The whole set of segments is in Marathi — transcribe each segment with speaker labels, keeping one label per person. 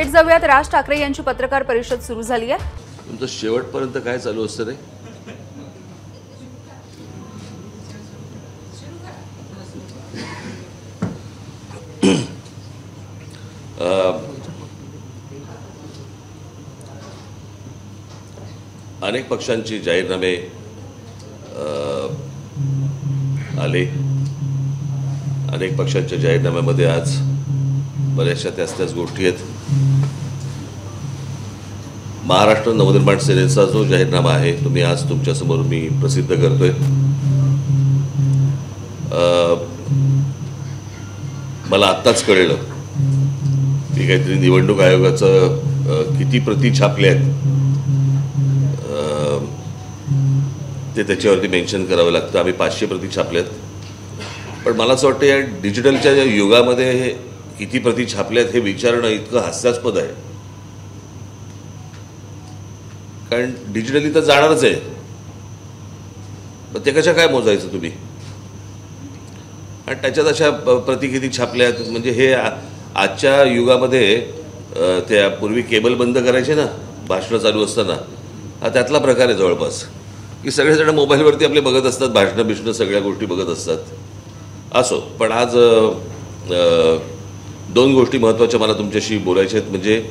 Speaker 1: थेट जाऊयात, राज ठाकरे यांची पत्रकार परिषद सुरू झाली आहे।
Speaker 2: तुमचं शेवटपर्यंत काय चालू असतं रे? अनेक पक्षांची जाहीरनामे आले। अनेक पक्षांच्या जाहीरनाम्यामध्ये आज बऱ्याचशा त्याच गोष्टी आहेत। महाराष्ट्र नवनिर्माण सेनेचा जो जाहीरनामा आहे तो मी आज तुमच्यासमोर प्रसिद्ध करतोय। मला आत्ताच कळलं की काहीतरी निवडणूक आयोगाचं किती प्रती छापल्या आहेत ते त्याच्यावरती मेन्शन करावं लागतं। आम्ही 500 प्रती छापल्यात, पण मला असं वाटतं या डिजिटलच्या युगामध्ये हे किती प्रती छापल्यात हे विचारणं इतकं हास्यास्पद आहे, कारण डिजिटली तर जाणारच आहे, पण ते कशा काय मोजायचं तुम्ही? आणि त्याच्यात अशा प्रती किती छापल्यात म्हणजे हे आजच्या युगामध्ये त्या पूर्वी केबल बंद करायचे ना भाषणं चालू असताना, हा त्यातला प्रकार आहे जवळपास, की सगळेजण मोबाईलवरती आपले बघत असतात, भाषणं सगळ्या गोष्टी बघत असतात। असो, पण आज 2 गोष्टी महत्त्वाच्या मला तुमच्याशी बोलायच्या आहेत। म्हणजे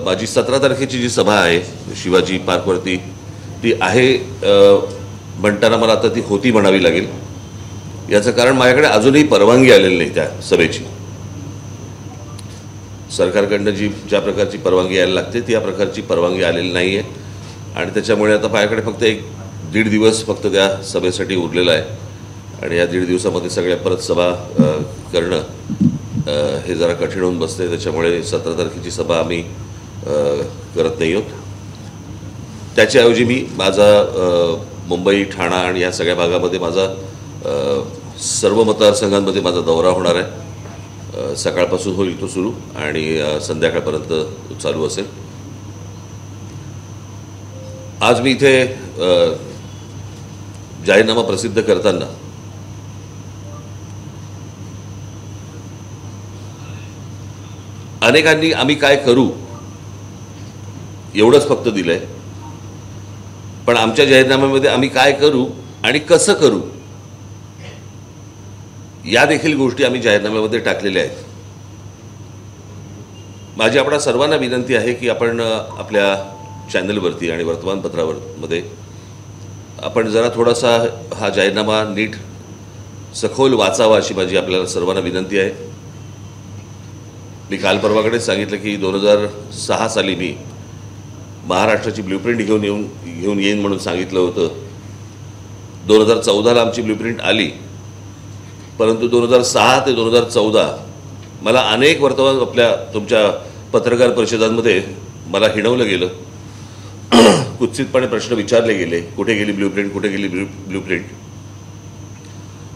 Speaker 2: माझी 17 तारखेची जी सभा आहे शिवाजी पार्कवरती, ती आहे म्हणताना मला आता ती होती म्हणावी लागेल। याचं कारण माझ्याकडे अजूनही परवानगी आलेली नाही त्या सभेची। सरकारकडनं ज्या प्रकारची परवानगी यायला लागते त्या प्रकारची परवानगी आलेली नाही आहे, आणि त्याच्यामुळे आता माझ्याकडे फक्त 1-1.5 दिवस फक्त त्या सभेसाठी उरलेला आहे, आणि या 1.5 दिवसामध्ये सगळ्या परत सभा करणं हे जरा कठीण होऊन बसते। त्याच्यामुळे 17 तारखेची सभा आम्ही करत नाही आहोत। त्याच्याऐवजी मी माझा मुंबई, ठाणा आणि या सगळ्या भागामध्ये माझा सर्व मतदारसंघांमध्ये माझा दौरा होणार आहे। सकाळपासून होईल तो सुरू आणि संध्याकाळपर्यंत चालू असेल। आज मी इथे जाहीरनामा प्रसिद्ध करताना अनेकांनी आम्ही काय करू एवढंच फक्त दिलंय, पण आमच्या जाहीरनाम्यामध्ये आम्ही काय करू आणि कसं करू या देखील गोष्टी आम्ही जाहीरनाम्यामध्ये टाकलेल्या आहेत। माझी आपणा सर्वांना विनंती आहे की आपण आपल्या चॅनलवरती आणि वर्तमानपत्रामध्ये आपण जरा थोडासा हा जाहीरनामा नीट सखोल वाचावा अशी माझी आपल्याला सर्वांना विनंती आहे। मी काल परवाकडेच सांगितलं की 2006 साली मी महाराष्ट्राची ब्ल्यूप्रिंट घेऊन येईन म्हणून सांगितलं होतं। 2014ला आमची ब्ल्यूप्रिंट आली, परंतु 2006 ते 2014 मला अनेक आपल्या तुमच्या पत्रकार परिषदांमध्ये मला हिणवलं गेलं, कुत्सितपणे प्रश्न विचारले गेले, कुठे गेली ब्ल्यूप्रिंट, कुठे गेली ब्ल्यूप्रिंट।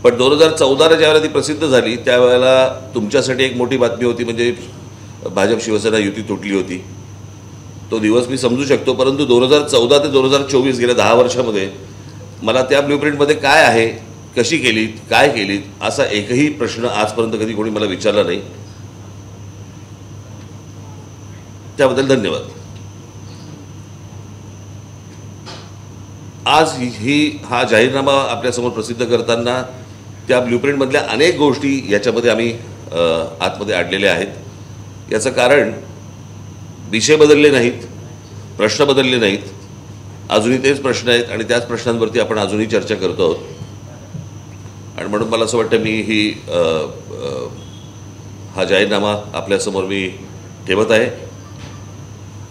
Speaker 2: पण 2014ला ज्यावेळेला ती प्रसिद्ध झाली त्यावेळेला तुमच्यासाठी एक मोठी बातमी होती, म्हणजे भाजप शिवसेना युती तुटली होती। तो दिवस मी समजू शकतो, परंतु 2014 ते 2024 गेल्या 10 वर्षामध्ये मला त्या ब्ल्यूप्रिंटमध्ये काय आहे, कशी केली, काय केली असा एकही प्रश्न आजपर्यंत कधी कोणी मला विचारला नाही। त्याबद्दल धन्यवाद। आज हा जाहीरनामा आपल्यासमोर प्रसिद्ध करताना त्या ब्ल्यूप्रिंटमधल्या अनेक गोष्टी याच्यामध्ये आम्ही आतमध्ये आणलेल्या आहेत। याचं कारण विषय बदलले नाहीत, प्रश्न बदलले नाहीत, अजूनही तेच प्रश्न आहेत आणि त्याच प्रश्नांवरती आपण अजूनही चर्चा करतो आहोत। आणि म्हणून मला असं वाटतं मी हा जाहीरनामा आपल्यासमोर मी ठेवत आहे।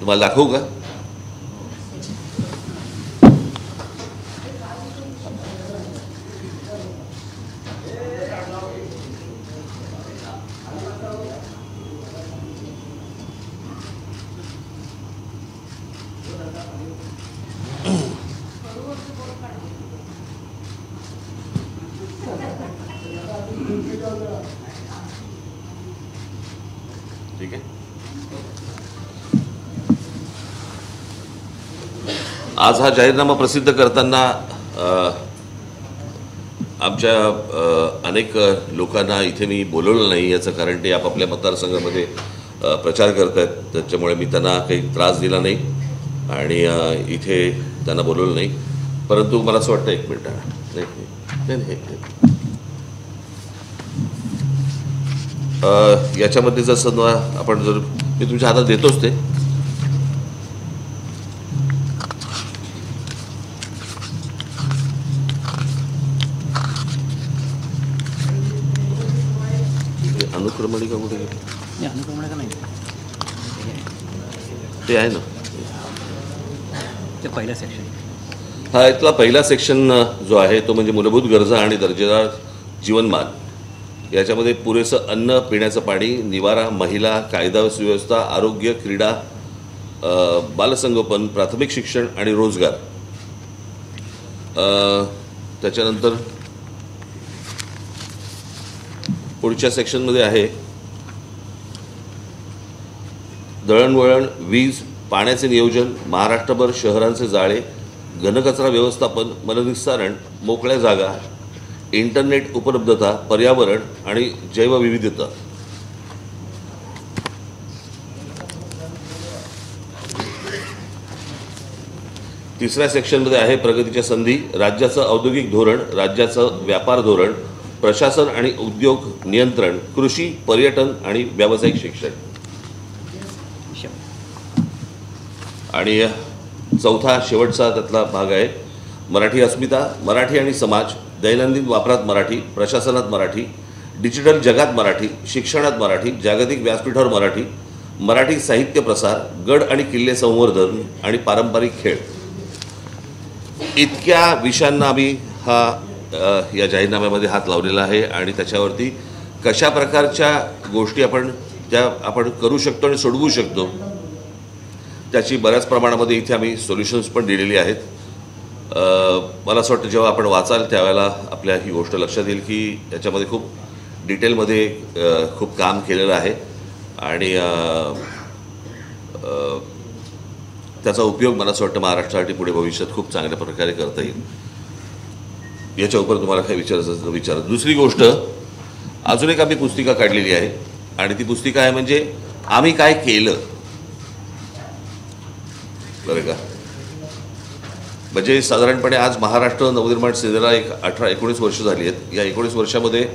Speaker 2: तुम्हाला दाखवू का? ठीक आहे। आज हा जाहीरनामा प्रसिद्ध करताना आमच्या अनेक लोकांना इथे मी बोलवलं नाही। याचं कारण ते आपापल्या मतदारसंघामध्ये प्रचार करत आहेत, त्याच्यामुळे मी त्यांना काही त्रास दिला नाही आणि इथे त्यांना बोलवलं नाही. परंतु मला असं वाटतं, एक मिनिट, नाही, याच्यामध्ये जसं आपण जर मी तुमच्या हातात देतोच ते, अनुक्रमणिका कुठे गेली?
Speaker 3: अनुक्रमणिका नाही,
Speaker 2: ते आहे ना,
Speaker 3: ते पहिलं सेक्शन.
Speaker 2: हा इथला पहिला सेक्शन जो आहे तो म्हणजे मूलभूत गरजा आणि दर्जेदार जीवनमान. याच्यामध्ये पुरेसं अन्न, पिण्याचं पाणी, निवारा, महिला, कायदा सुव्यवस्था, आरोग्य, क्रीडा, बालसंगोपन, प्राथमिक शिक्षण आणि रोजगार. त्याच्यानंतर पुढच्या सेक्शनमध्ये आहे दळणवळण, वीज, पाण्याचे नियोजन, महाराष्ट्रभर शहरांचे जाळे, घनकचरा व्यवस्थापन, मलनिस्सारण, मोकळ्या जागा, इंटरनेट उपलब्धता, पर्यावरण आणि जैवविविधता. तिसऱ्या सेक्शनमध्ये आहे प्रगतीच्या संधी, राज्याचं औद्योगिक धोरण, राज्याचं व्यापार धोरण, प्रशासन आणि उद्योग नियंत्रण, कृषी, पर्यटन आणि व्यावसायिक शिक्षण. आणि चौथा शेवटचा त्यातला भाग आहे मराठी अस्मिता, मराठी आणि समाज, दैनंदिन वापरात मराठी, प्रशासनात मराठी, डिजिटल जगात मराठी, शिक्षणात मराठी, जागतिक व्यासपीठावर मराठी, मराठी साहित्य प्रसार, गड आणि किल्ले संवर्धन आणि पारंपरिक खेळ. इतक्या विषयांना आम्ही या जाहीरनाम्यामध्ये हात लावलेला आहे आणि त्याच्यावरती कशा प्रकारच्या गोष्टी आपण करू शकतो आणि सोडवू शकतो त्याची बऱ्याच प्रमाणामध्ये इथे आम्ही सोल्युशन्स पण दिलेली आहेत. मला असं वाटतं जेव्हा आपण वाचाल त्यावेळेला आपल्या ही गोष्ट लक्षात येईल की याच्यामध्ये खूप डिटेलमध्ये खूप काम केलेलं आहे आणि त्याचा उपयोग मला असं वाटतं महाराष्ट्रासाठी पुढे भविष्यात खूप चांगल्या प्रकारे करता येईल. याच्या उपर तुम्हाला काय विचारायचं विचारा. दुसरी गोष्ट, अजून एक आम्ही पुस्तिका काढलेली आहे आणि ती पुस्तिका आहे म्हणजे आम्ही काय केलं, बरं का. म्हणजे साधारणपणे आज महाराष्ट्र नवनिर्माण सेनेला एक 18-19 वर्ष झाली आहेत. या 19 वर्षामध्ये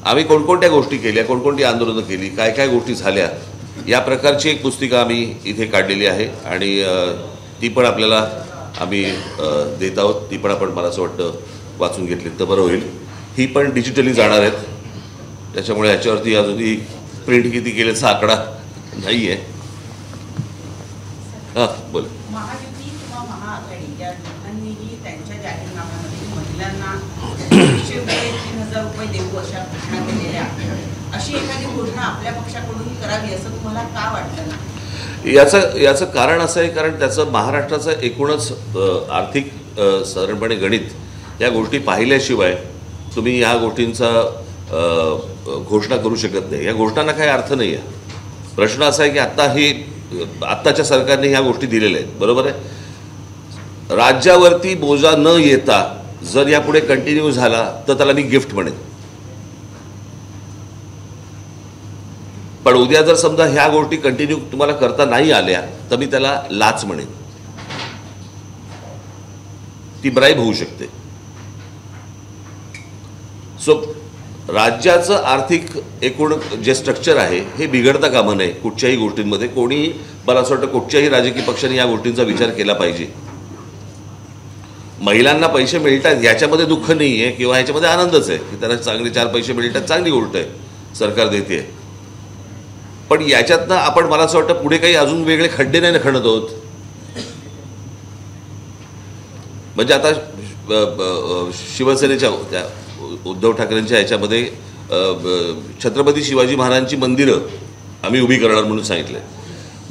Speaker 2: आम्ही कोणकोणत्या गोष्टी केल्या, कोणकोणती आंदोलनं केली, काय काय गोष्टी झाल्या, या प्रकारची एक पुस्तिका आम्ही इथे काढलेली आहे आणि ती पण आपल्याला आम्ही देत आहोत. ती पण आपण मला असं वाटतं वाचून घेतली तर बरं होईल. ही पण डिजिटली जाणार आहेत, त्याच्यामुळे ह्याच्यावरती अजूनही प्रिंट किती केल्याचा आकडा नाही आहे. हां बोल.
Speaker 4: महायुती किंवा महाआघाडी या दोघांनीही त्यांच्या जाहीरनाम्यामध्ये महिलांना 3,000 रुपये देऊ अशा घोषणा केलेल्या आहेत. अशी एखादी घोषणा आपल्या पक्षाकडून करावी असं तुम्हाला का वाटलं ना?
Speaker 2: याचं कारण असं आहे, कारण त्याचं महाराष्ट्राचं एकूणच आर्थिक साधारणपणे गणित या गोष्टी पाहिल्याशिवाय तुम्ही ह्या गोष्टींचा घोषणा करू शकत नाही. या घोषणांना काही अर्थ नाही आहे. प्रश्न असा आहे की आत्ताच्या सरकारने ह्या गोष्टी दिलेल्या आहेत, बरोबर आहे. राज्यावरती बोजा न येता जर यापुढे कंटिन्यू झाला तर त्याला मी गिफ्ट म्हणेन. पण उद्या जर समजा ह्या गोष्टी कंटिन्यू तुम्हाला करता नाही आल्या तर मी त्याला लाच म्हणेन. ती ब्राईब होऊ शकते. सो राज्याचं आर्थिक एकूण जे स्ट्रक्चर आहे हे बिघडता कामा नये कुठच्याही गोष्टींमध्ये. कोणी मला असं वाटतं कुठच्याही राजकीय पक्षाने या गोष्टींचा विचार केला पाहिजे. महिलांना पैसे मिळतात याच्यामध्ये दुःख नाही आहे किंवा ह्याच्यामध्ये आनंदच आहे की त्यांना चांगले 4 पैसे मिळतात, चांगली गोष्ट आहे, सरकार देते. पण याच्यातनं आपण मला असं वाटतं पुढे काही अजून वेगळे खड्डे नाही खणत आहोत. म्हणजे आता शिवसेनेच्या त्या उद्धव ठाकरेंच्या ह्याच्यामध्ये छत्रपती शिवाजी महाराजांची मंदिरं आम्ही उभी करणार म्हणून सांगितलं.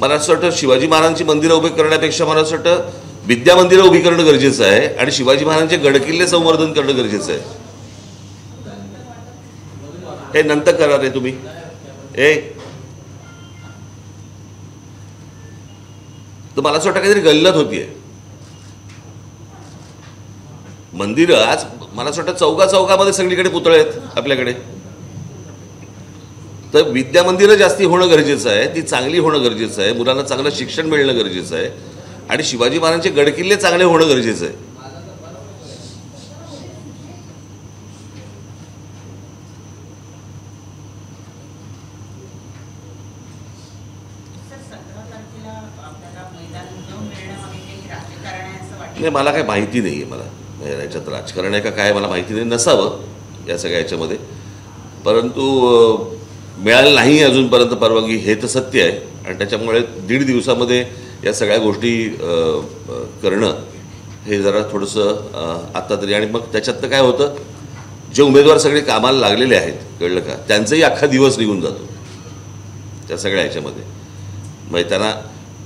Speaker 2: मला असं वाटतं शिवाजी महाराजांची मंदिरं उभी करण्यापेक्षा मला असं वाटतं विद्या मंदिरं उभी करणं गरजेचं आहे आणि शिवाजी महाराजांचे गडकिल्ले संवर्धन करणं गरजेचं आहे. हे नंतर करा रे तुम्ही. तर मला असं वाटतं काहीतरी गल्लत होतीये. मंदिरं आज मला असं वाटतं चौकामध्ये सगळीकडे पुतळे आहेत आपल्याकडे. तर विद्यामंदिरं जास्ती होणं गरजेचं आहे, ती चांगली होणं गरजेचं आहे, मुलांना चांगलं शिक्षण मिळणं गरजेचं आहे आणि शिवाजी महाराजांचे गडकिल्ले चांगले होणं गरजेचं आहे.
Speaker 4: सर 17 तारखेला आपल्याला मैदान न मिळण्यामागे काही राजकारण आहे असं वाटतं?
Speaker 2: नाही, मला काही माहिती नाही आहे. मला याच्यात राजकारण आहे का काय मला माहिती नाही, नसावं या सगळ्या याच्यामध्ये. परंतु मिळालं नाही अजूनपर्यंत परवानगी, हे तर सत्य आहे. आणि त्याच्यामुळे 1.5 दिवसामध्ये या सगळ्या गोष्टी करणं हे जरा थोडंसं आत्ता तरी. आणि मग त्याच्यातनं काय होतं, जे उमेदवार सगळे कामाला लागलेले आहेत, कळलं का, त्यांचाही अख्खा दिवस निघून जातो त्या सगळ्या ह्याच्यामध्ये. मग त्यांना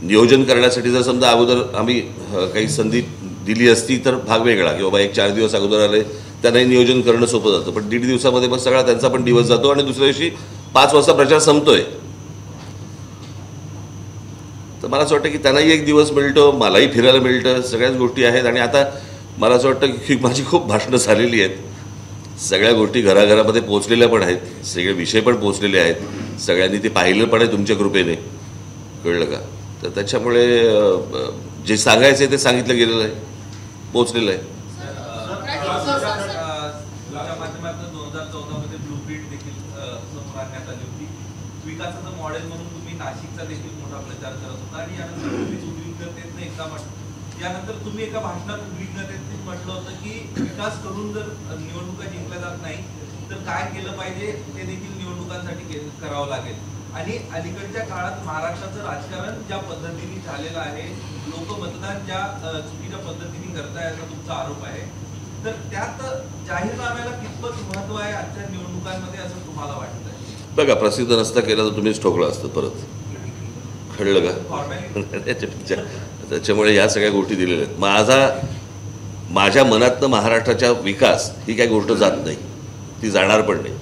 Speaker 2: नियोजन करण्यासाठी जर समजा अगोदर आम्ही काही संधी दिली असती तर भाग वेगळा, की बाबा 1-4 दिवस अगोदर आले त्यांनाही नियोजन करणं सोपं जातं. पण 1.5 दिवसामध्ये मग सगळा त्यांचा पण दिवस जातो आणि दुसऱ्या दिवशी 5 वाजता प्रचार संपतोय. तर मला असं वाटतं की त्यांनाही एक दिवस मिळतो, मलाही फिरायला मिळतं, सगळ्याच गोष्टी आहेत. आणि आता मला असं वाटतं की माझी खूप भाषणं झालेली आहेत, सगळ्या गोष्टी घराघरामध्ये पोहोचलेल्या पण आहेत, सगळे विषय पण पोहोचलेले आहेत, सगळ्यांनी ते पाहिलं पण आहे तुमच्या कृपेने, कळलं का. तर त्याच्यामुळे जे सांगायचं आहे ते सांगितलं गेलेलं आहे, पोहोचलेलं आहे.
Speaker 3: तुमच्या माध्यमातून 2014 मध्ये ब्लूप्रिंट देखील समोर आणण्यात आली होती. विकासाचं मॉडेल म्हणून तुम्ही नाशिकचा देखील मोठा प्रचार करत होता आणि यानंतर तुम्ही उद्विग्नतेने यानंतर तुम्ही एका भाषणात उद्विग्नतेने म्हटलं होतं की विकास करून जर निवडणुका जिंकल्या जात नाही तर काय केलं पाहिजे ते देखील निवडणुकांसाठी करावं लागेल. आणि अलीकडच्या काळात महाराष्ट्राचं राजकारण ज्या पद्धतीने झालेलं आहे, लोक मतदान ज्या चुकीच्या पद्धतीने करताय असा तुमचा आरोप आहे, तर त्यात जाहीरनाम्याला कितपत महत्व आहे आजच्या निवडणुकांमध्ये असं तुम्हाला वाटतंय?
Speaker 2: बघा, प्रसिद्ध नसता केला तर तुम्हीच ठोकलं असतं परत, कळलं का. त्याच्यामुळे ह्या सगळ्या गोष्टी दिलेल्या आहेत. माझ्या मनातनं महाराष्ट्राच्या विकास ही काही गोष्ट जात नाही, ती जाणार पण नाही.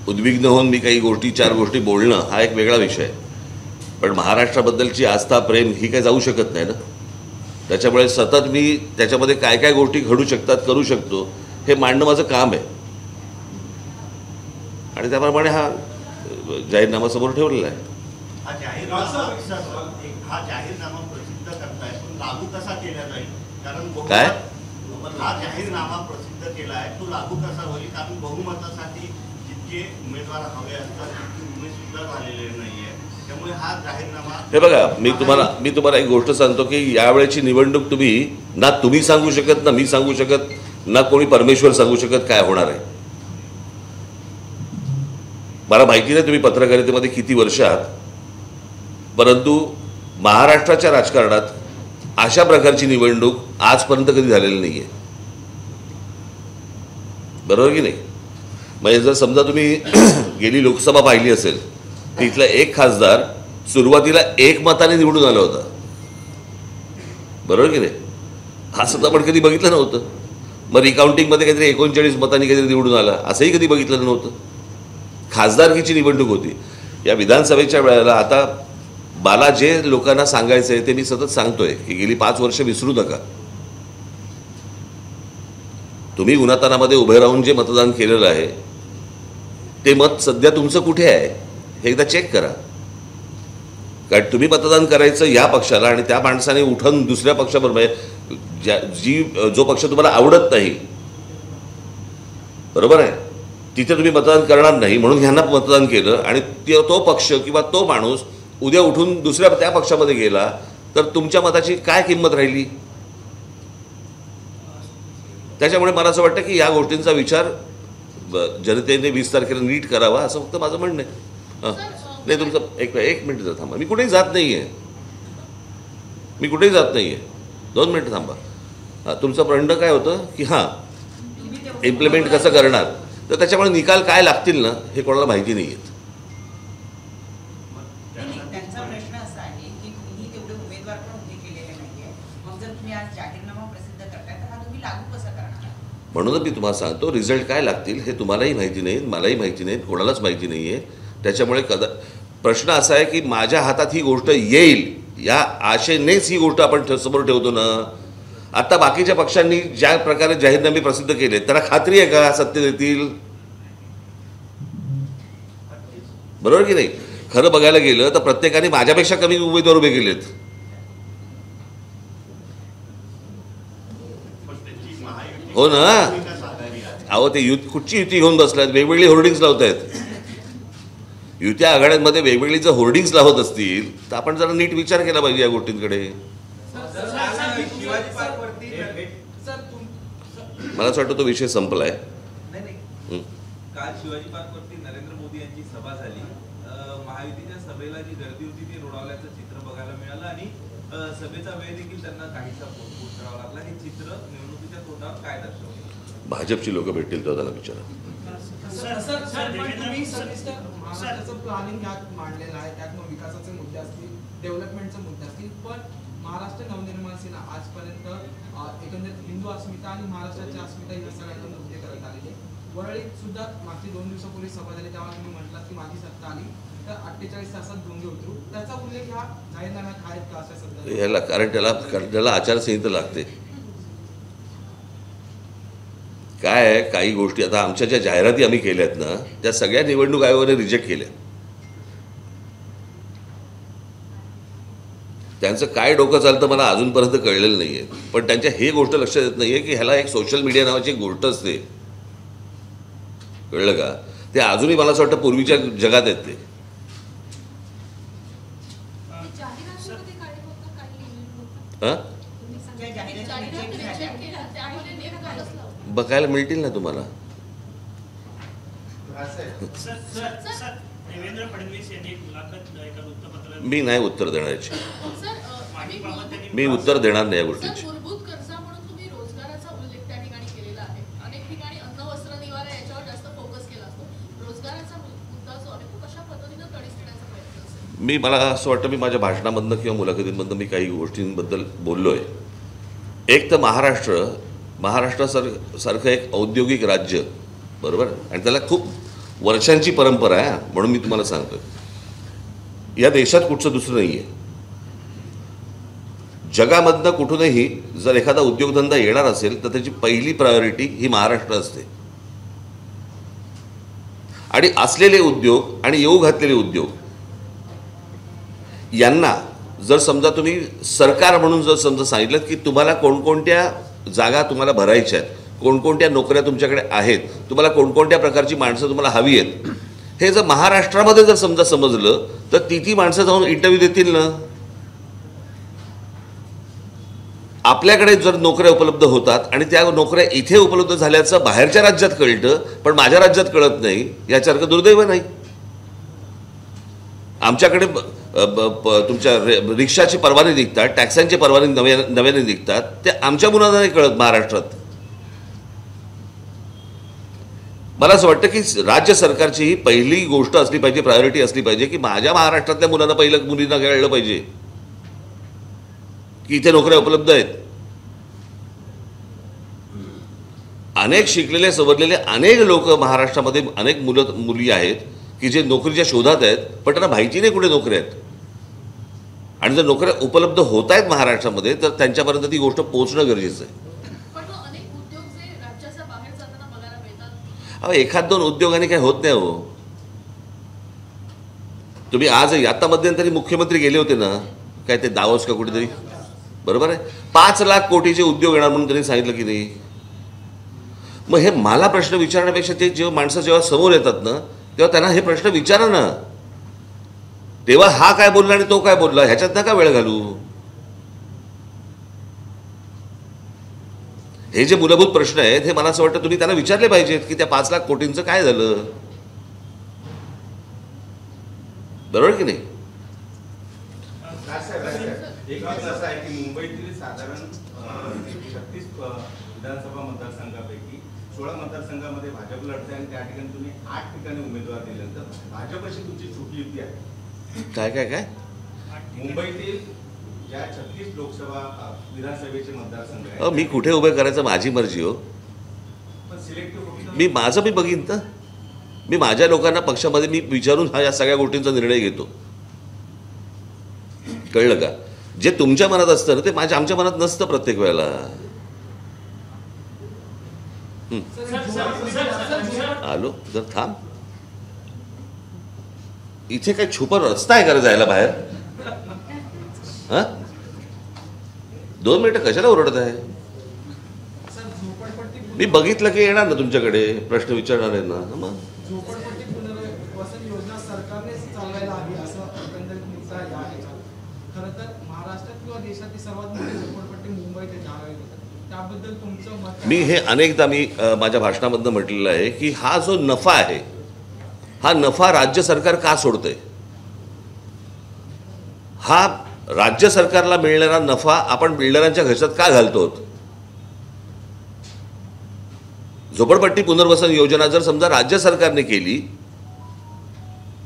Speaker 2: उद्विग्न होऊन मी काही गोष्टी 4 गोष्टी बोलणं हा एक वेगळा विषय आहे, पण महाराष्ट्राबद्दलची आस्था प्रेम ही काही जाऊ शकत नाही ना. त्याच्यामुळे सतत मी त्याच्यामध्ये काय काय गोष्टी घडू शकतात, करू शकतो, हे मांडणं माझं काम आहे. आणि त्याप्रमाणे हा जाहीरनामा समोर ठेवलेला आहे.
Speaker 5: हा जाहीरनामा प्रसिद्ध करताय, पण लागू कसा केला जाईल? कारण
Speaker 2: काय
Speaker 5: हा जाहीरनामा प्रसिद्ध केला आहे, तो लागू कसा होईल? कारण बहुमतासाठी जितके उमेदवार हवे असतात तितके उमेद सुद्धा झालेले नाहीये. त्यामुळे हा जाहीरनामा,
Speaker 2: हे बघा, मी तुम्हाला एक गोष्ट सांगतो की यावेळेची निवडणूक तुम्ही सांगू शकत, ना मी सांगू शकत, ना कोणी परमेश्वर सांगू शकत काय होणार आहे. मला माहिती नाही तुम्ही पत्रकारितेमध्ये किती वर्ष आहात, परंतु महाराष्ट्राच्या राजकारणात अशा प्रकारची निवडणूक आजपर्यंत कधी झालेली नाही आहे, बरोबर की नाही. म्हणजे जर समजा तुम्ही गेली लोकसभा पाहिली असेल, तिथला एक खासदार सुरुवातीला 1 मताने निवडून आला होता, बरोबर की नाही. असं तर आपण कधी बघितलं नव्हतं. मग रिकाउंटिंगमध्ये काहीतरी 39 मतांनी काहीतरी निवडून आला, असंही कधी बघितलं नव्हतं. खासदारकीची निवडणूक होती. या विधानसभेच्या वेळेला आता मला जे लोकांना सांगायचं आहे ते मी सतत सांगतोय की गेली 5 वर्ष विसरू नका. तुम्ही उन्हातानामध्ये उभे राहून जे मतदान केलेलं आहे ते मत सध्या तुमचं कुठे आहे हे एकदा चेक करा. कारण तुम्ही मतदान करायचं या पक्षाला आणि त्या माणसाने उठून दुसऱ्या पक्षाबरोबर जो पक्ष तुम्हाला आवडत नाही, बरोबर आहे, तिथे तुम्ही मतदान करणार नाही म्हणून ह्यांना मतदान केलं आणि तो पक्ष किंवा तो माणूस उद्या उठून दुसऱ्या त्या पक्षामध्ये गेला तर तुमच्या मताची काय किंमत राहिली. त्याच्यामुळे मला असं वाटतं की या गोष्टींचा विचार जनतेने 20 तारखेला नीट करावा असं फक्त माझं म्हणणं आहे. नाही, तुमचं एक मिनिट जर थांबा, मी कुठेही जात नाही आहे, 2 मिनिटं थांबा. तुमचं म्हणणं काय होतं की हां इम्प्लिमेंट कसं करणार, तर त्याच्यामुळे निकाल काय लागतील ना हे कोणाला माहिती नाही आहेत.
Speaker 4: त्यांचा प्रश्न असा आहे की तुम्ही तेवढे उमेदवार पण उभे केलेले नाहीये, मग जर तुम्ही आज जाहीरनामा प्रसिद्ध करताय तर हा तुम्ही लागू कसा करणार?
Speaker 2: म्हणूनच मी तुम्हाला सांगतो, रिझल्ट काय लागतील हे तुम्हालाही माहिती नाही, मलाही माहिती नाही, कोणालाच माहिती नाही आहे. त्याच्यामुळे प्रश्न असा आहे की माझ्या हातात ही गोष्ट येईल या आशेनेच ही गोष्ट आपण समोर ठेवतो ना. आता बाकीच्या पक्षांनी ज्या प्रकारे जाहीरनामे प्रसिद्ध केले त्याला खात्री आहे का सत्य देतील? बरोबर की नाही? खरं बघायला गेलं तर प्रत्येकाने माझ्यापेक्षा कमी उमेदवार उभे केलेत.
Speaker 5: पण त्यांची महायुती
Speaker 2: हो ना.
Speaker 5: विकास आघाडी आहे.
Speaker 2: अहो ते कुठची युती घेऊन बसल्यात? वेगवेगळी होर्डिंग्स लावत आहेत. युत्या आघाड्यांमध्ये वेगवेगळी जर होर्डिंग्स लावत असतील तर आपण जरा नीट विचार केला पाहिजे या गोष्टींकडे.
Speaker 3: शिवाजी पार्कवरती
Speaker 2: मला असं वाटतं तो विषय संपलाय.
Speaker 3: नाही काल शिवाजी पार्कवरती नरेंद्र मोदी यांची सभा झाली. महायुतीच्या सभेला जी गर्दी होती ती रोडावल्याचं चित्र बघायला मिळालं आणि सभेचा वेळ देखील त्यांना काहीसा पोस्टपोन करावा लागला. हे चित्र निवडणुकीच्या तोंडावर काय दर्शवतं?
Speaker 2: भाजपची लोक भेटतील तेव्हा त्यांना विचारा.
Speaker 6: महाराष्ट्राचं प्लॅनिंग ह्यात मांडलेलं आहे. त्यात मग विकासाचे मुद्दे असतील, डेव्हलपमेंटचे मुद्दे असतील, पण महाराष्ट्र नवनिर्माण सेना आजपर्यंत एकंदरीत हिंदू अस्मिता आणि महाराष्ट्राची अस्मिता या सगळ्यांना मुद्दे करत आलेले. वरळीत सुद्धा मागची 2 दिवसापूर्वी सभा झाली तेव्हा तुम्ही म्हटलात की माझी सत्ता आली तर 48 तासात डोंगे उतरू. त्याचा उल्लेख ह्या जाहीरनाम्यात आहेत का अशा सध्या?
Speaker 2: याला कारण त्याला आचारसंहिता लागते. काय आहे, काही गोष्टी आता आमच्या ज्या जाहिराती आम्ही केल्यात ना त्या सगळ्या निवडणूक आयोगाने रिजेक्ट केल्या. त्यांचं काय डोकं चालतं मला अजूनपर्यंत कळलेलं नाही आहे. पण त्यांच्या हे गोष्ट लक्षात येत नाही आहे की ह्याला एक सोशल मीडिया नावाची एक गोष्ट असते. कळलं का? ते अजूनही मला असं वाटतं पूर्वीच्या जगात आहेत ते. हां
Speaker 4: ज्या जाहिराती reject झाल्या,
Speaker 2: बघायला मिळतील ना तुम्हाला.
Speaker 7: देवेंद्र फडणवीस यांनी एक मुलाखत एका वृत्तपत्रात
Speaker 2: मी नाही उत्तर देणार याची.
Speaker 7: मागीबाबत त्यांनी
Speaker 2: मी उत्तर देणार नाही या गोष्टीची.
Speaker 8: सर, मूलभूत गरजा म्हणून तुम्ही रोजगाराचा उल्लेख त्या ठिकाणी केलेला आहे. अनेक ठिकाणी अन्न, वस्त्र, निवारा याच्यावर जास्त फोकस केला असतो. रोजगाराचा मुद्दा जो आहे तो कशा पद्धतीनं तडीस देण्याचा प्रयत्न असेल?
Speaker 2: मला असं वाटतं मी माझ्या भाषणामधनं किंवा मुलाखतींमधनं मी काही गोष्टींबद्दल बोललो आहे. एक तर महाराष्ट्रासारखं एक औद्योगिक राज्य, बरोबर, आणि त्याला खूप वर्षांची परंपरा आहे. म्हणून मी तुम्हाला सांगतो या देशात कुठचं दुसरं नाही आहे. जगामधनं कुठूनही जर एखादा उद्योगधंदा येणार असेल तर त्याची पहिली प्रायोरिटी ही महाराष्ट्र असते. आणि असलेले उद्योग आणि येऊ घातलेले उद्योग यांना जर समजा तुम्ही सरकार म्हणून जर समजा सांगितलं की तुम्हाला कोणकोणत्या जागा तुम्हाला भरायच्या आहेत, कोणकोणत्या नोकऱ्या तुमच्याकडे आहेत, तुम्हाला कोणकोणत्या प्रकारची माणसं तुम्हाला हवी आहेत, हे जर महाराष्ट्रामध्ये जर समजा समजलं तर ती माणसं जाऊन इंटरव्ह्यू देतील ना. आपल्याकडे जर नोकऱ्या उपलब्ध होतात आणि त्या नोकऱ्या इथे उपलब्ध झाल्याचं बाहेरच्या राज्यात कळतं पण माझ्या राज्यात कळत नाही, याच्यासारखं दुर्दैव नाही. आमच्याकडे तुमच्या रिक्षाची परवाने निघतात, टॅक्स्यांचे परवाने नव्याने निघतात, ते आमच्या मुलांना नाही कळत महाराष्ट्रात. मला असं वाटतं की राज्य सरकारची ही पहिली गोष्ट असली पाहिजे, प्रायोरिटी असली पाहिजे की माझ्या महाराष्ट्रातल्या मुलांना पहिलं मुलींना कळलं पाहिजे की इथे नोकऱ्या उपलब्ध आहेत. अनेक शिकलेले सवरलेले अनेक लोक महाराष्ट्रामध्ये अनेक मुली आहेत की जे नोकरीच्या शोधात आहेत पण त्यांना माहिती नाही कुठे नोकऱ्या आहेत. आणि जर नोकऱ्या उपलब्ध होत आहेत महाराष्ट्रामध्ये तर त्यांच्यापर्यंत ती गोष्ट पोहोचणं गरजेचं आहे.
Speaker 8: पण अनेक उद्योग जे राज्याच्या बाहेर जाताना बघायला मिळतात.
Speaker 2: अहो, एखाद दोन उद्योगाने काही होत नाही हो. तुम्ही आज आता मध्यंतरी मुख्यमंत्री गेले होते ना, काय ते दावोस का कुठेतरी, बरोबर आहे, 5 लाख कोटीचे उद्योग येणार म्हणून त्यांनी सांगितलं की नाही. मग हे मला प्रश्न विचारण्यापेक्षा ते जेव्हा माणसं जेव्हा समोर येतात ना तेव्हा त्यांना हे प्रश्न विचारा ना. तेव्हा हा काय बोलला आणि तो काय बोलला ह्याच्यात नका वेळ घालू. हे जे मूलभूत प्रश्न आहेत हे मला असं वाटतं तुम्ही त्यांना विचारले पाहिजेत की त्या 5 लाख कोटींचं काय झालं, बरोबर की नाही.
Speaker 9: एक बाब असं आहे की मुंबईतील साधारण 36 विधानसभा मतदारसंघापैकी 16 मतदारसंघामध्ये भाजप लढते आणि त्या ठिकाणी तुम्ही 8 ठिकाणी उमेदवार दिल्यानंतर भाजपशी तुमची छोटी युती आहे.
Speaker 2: काय काय काय
Speaker 9: मुंबईतील ज्या 36 लोकसभा विधानसभेचे मतदारसंघ आहेत
Speaker 2: मी कुठे उभे करायचं माझी मर्जी हो.
Speaker 9: पण सिलेक्टिव्ह
Speaker 2: मी माझं मी बघीन तर मी माझ्या लोकांना पक्षामध्ये मी विचारून हा या सगळ्या गोष्टींचा निर्णय घेतो. कळलं का? जे तुमच्या मनात असतं ना ते आमच्या मनात नसतं प्रत्येक वेळेला. आलो जर थांब. इथे काही छुपा रस्ता आहे का जायला बाहेर? हा, 2 मिनिटं कशाला ओरडत आहे?
Speaker 6: सर झोपडपट्टी
Speaker 2: मी बघितलं की येणार ना तुमच्याकडे, प्रश्न विचारणार आहे ना. मग
Speaker 6: झोपडपट्टी पुनर्वसन योजना सरकारनेच चालवायला हवी असं एकंदरीत मुद्दा आहे याच्यात. खरं तर महाराष्ट्रात किंवा देशातील सर्वात मोठी झोपडपट्टी मुंबईत आहे जागावी होतात. त्याबद्दल तुमचं मत काय?
Speaker 2: मी हे अनेकदा माझ्या भाषणामधनं म्हटलेलं आहे की हा जो नफा आहे, हा नफा राज्य सरकार का सोडतंय? हा राज्य सरकारला मिळणारा नफा आपण बिल्डरांच्या घशात का घालतो? झोपडपट्टी पुनर्वसन योजना जर समजा राज्य सरकारने केली,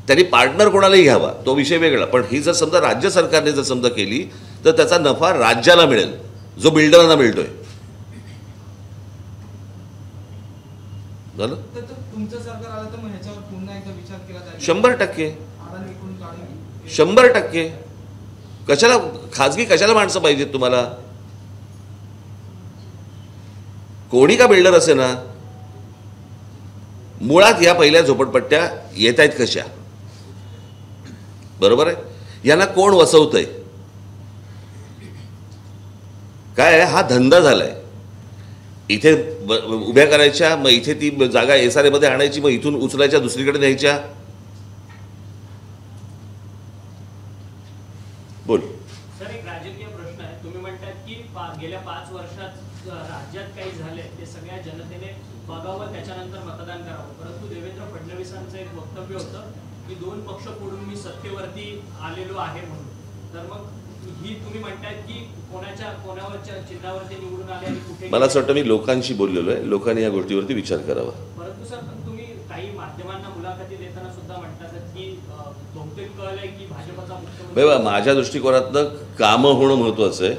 Speaker 2: त्यांनी पार्टनर कोणालाही घ्यावा, तो विषय वेगळा, पण ही जर समजा राज्य सरकारने जर समजा केली तर त्याचा नफा राज्याला मिळेल, जो बिल्डरांना मिळतोय. झालं?
Speaker 6: तर तुमचं सरकार आलं तर मग ह्याच्यावर पुन्हा एकदा विचार केला जाईल?
Speaker 2: 100%
Speaker 6: अडाणी विकून काढून
Speaker 2: 100%. कशाला खाजगी कशाला माणसं पाहिजेत तुम्हाला? कोणी का बिल्डर असे ना, मुळात या पहिल्या झोपडपट्ट्या येत आहेत कशा? बरोबर आहे? यांना कोण वसवतंय? काय हा धंदा झालाय. इथे उभ्या करायच्या, मग इथे ती जागा SRA मध्ये आणायची, मग इथून उचलायच्या दुसरीकडे न्यायच्या. बोल.
Speaker 7: सर, एक राजकीय प्रश्न आहे. तुम्ही म्हणतात की गेल्या 5 वर्षात राज्यात काही झाले ते सगळ्या जनतेने बघावं, त्याच्यानंतर मतदान करावं. परंतु देवेंद्र फडणवीसांचं एक वक्तव्य होतं की 2 पक्ष फोडून मी सत्तेवरती आलेलो आहे म्हणून. तर मग ही तुम्ही म्हणतात की कोणावरच्या चिन्हावरती निवडून आले आणि कुठे?
Speaker 2: मला असं वाटतं मी लोकांशी बोललेलो आहे, लोकांनी या गोष्टीवरती विचार करावा.
Speaker 7: परंतु सर, तुम्ही काही माध्यमांना मुलाखती देताना सुद्धा म्हणतात की बहुतेक कळलंय की भाजपचा मुख्यमंत्री.
Speaker 2: बघा, माझ्या दृष्टिकोनातनं कामं होणं महत्त्वाचं आहे.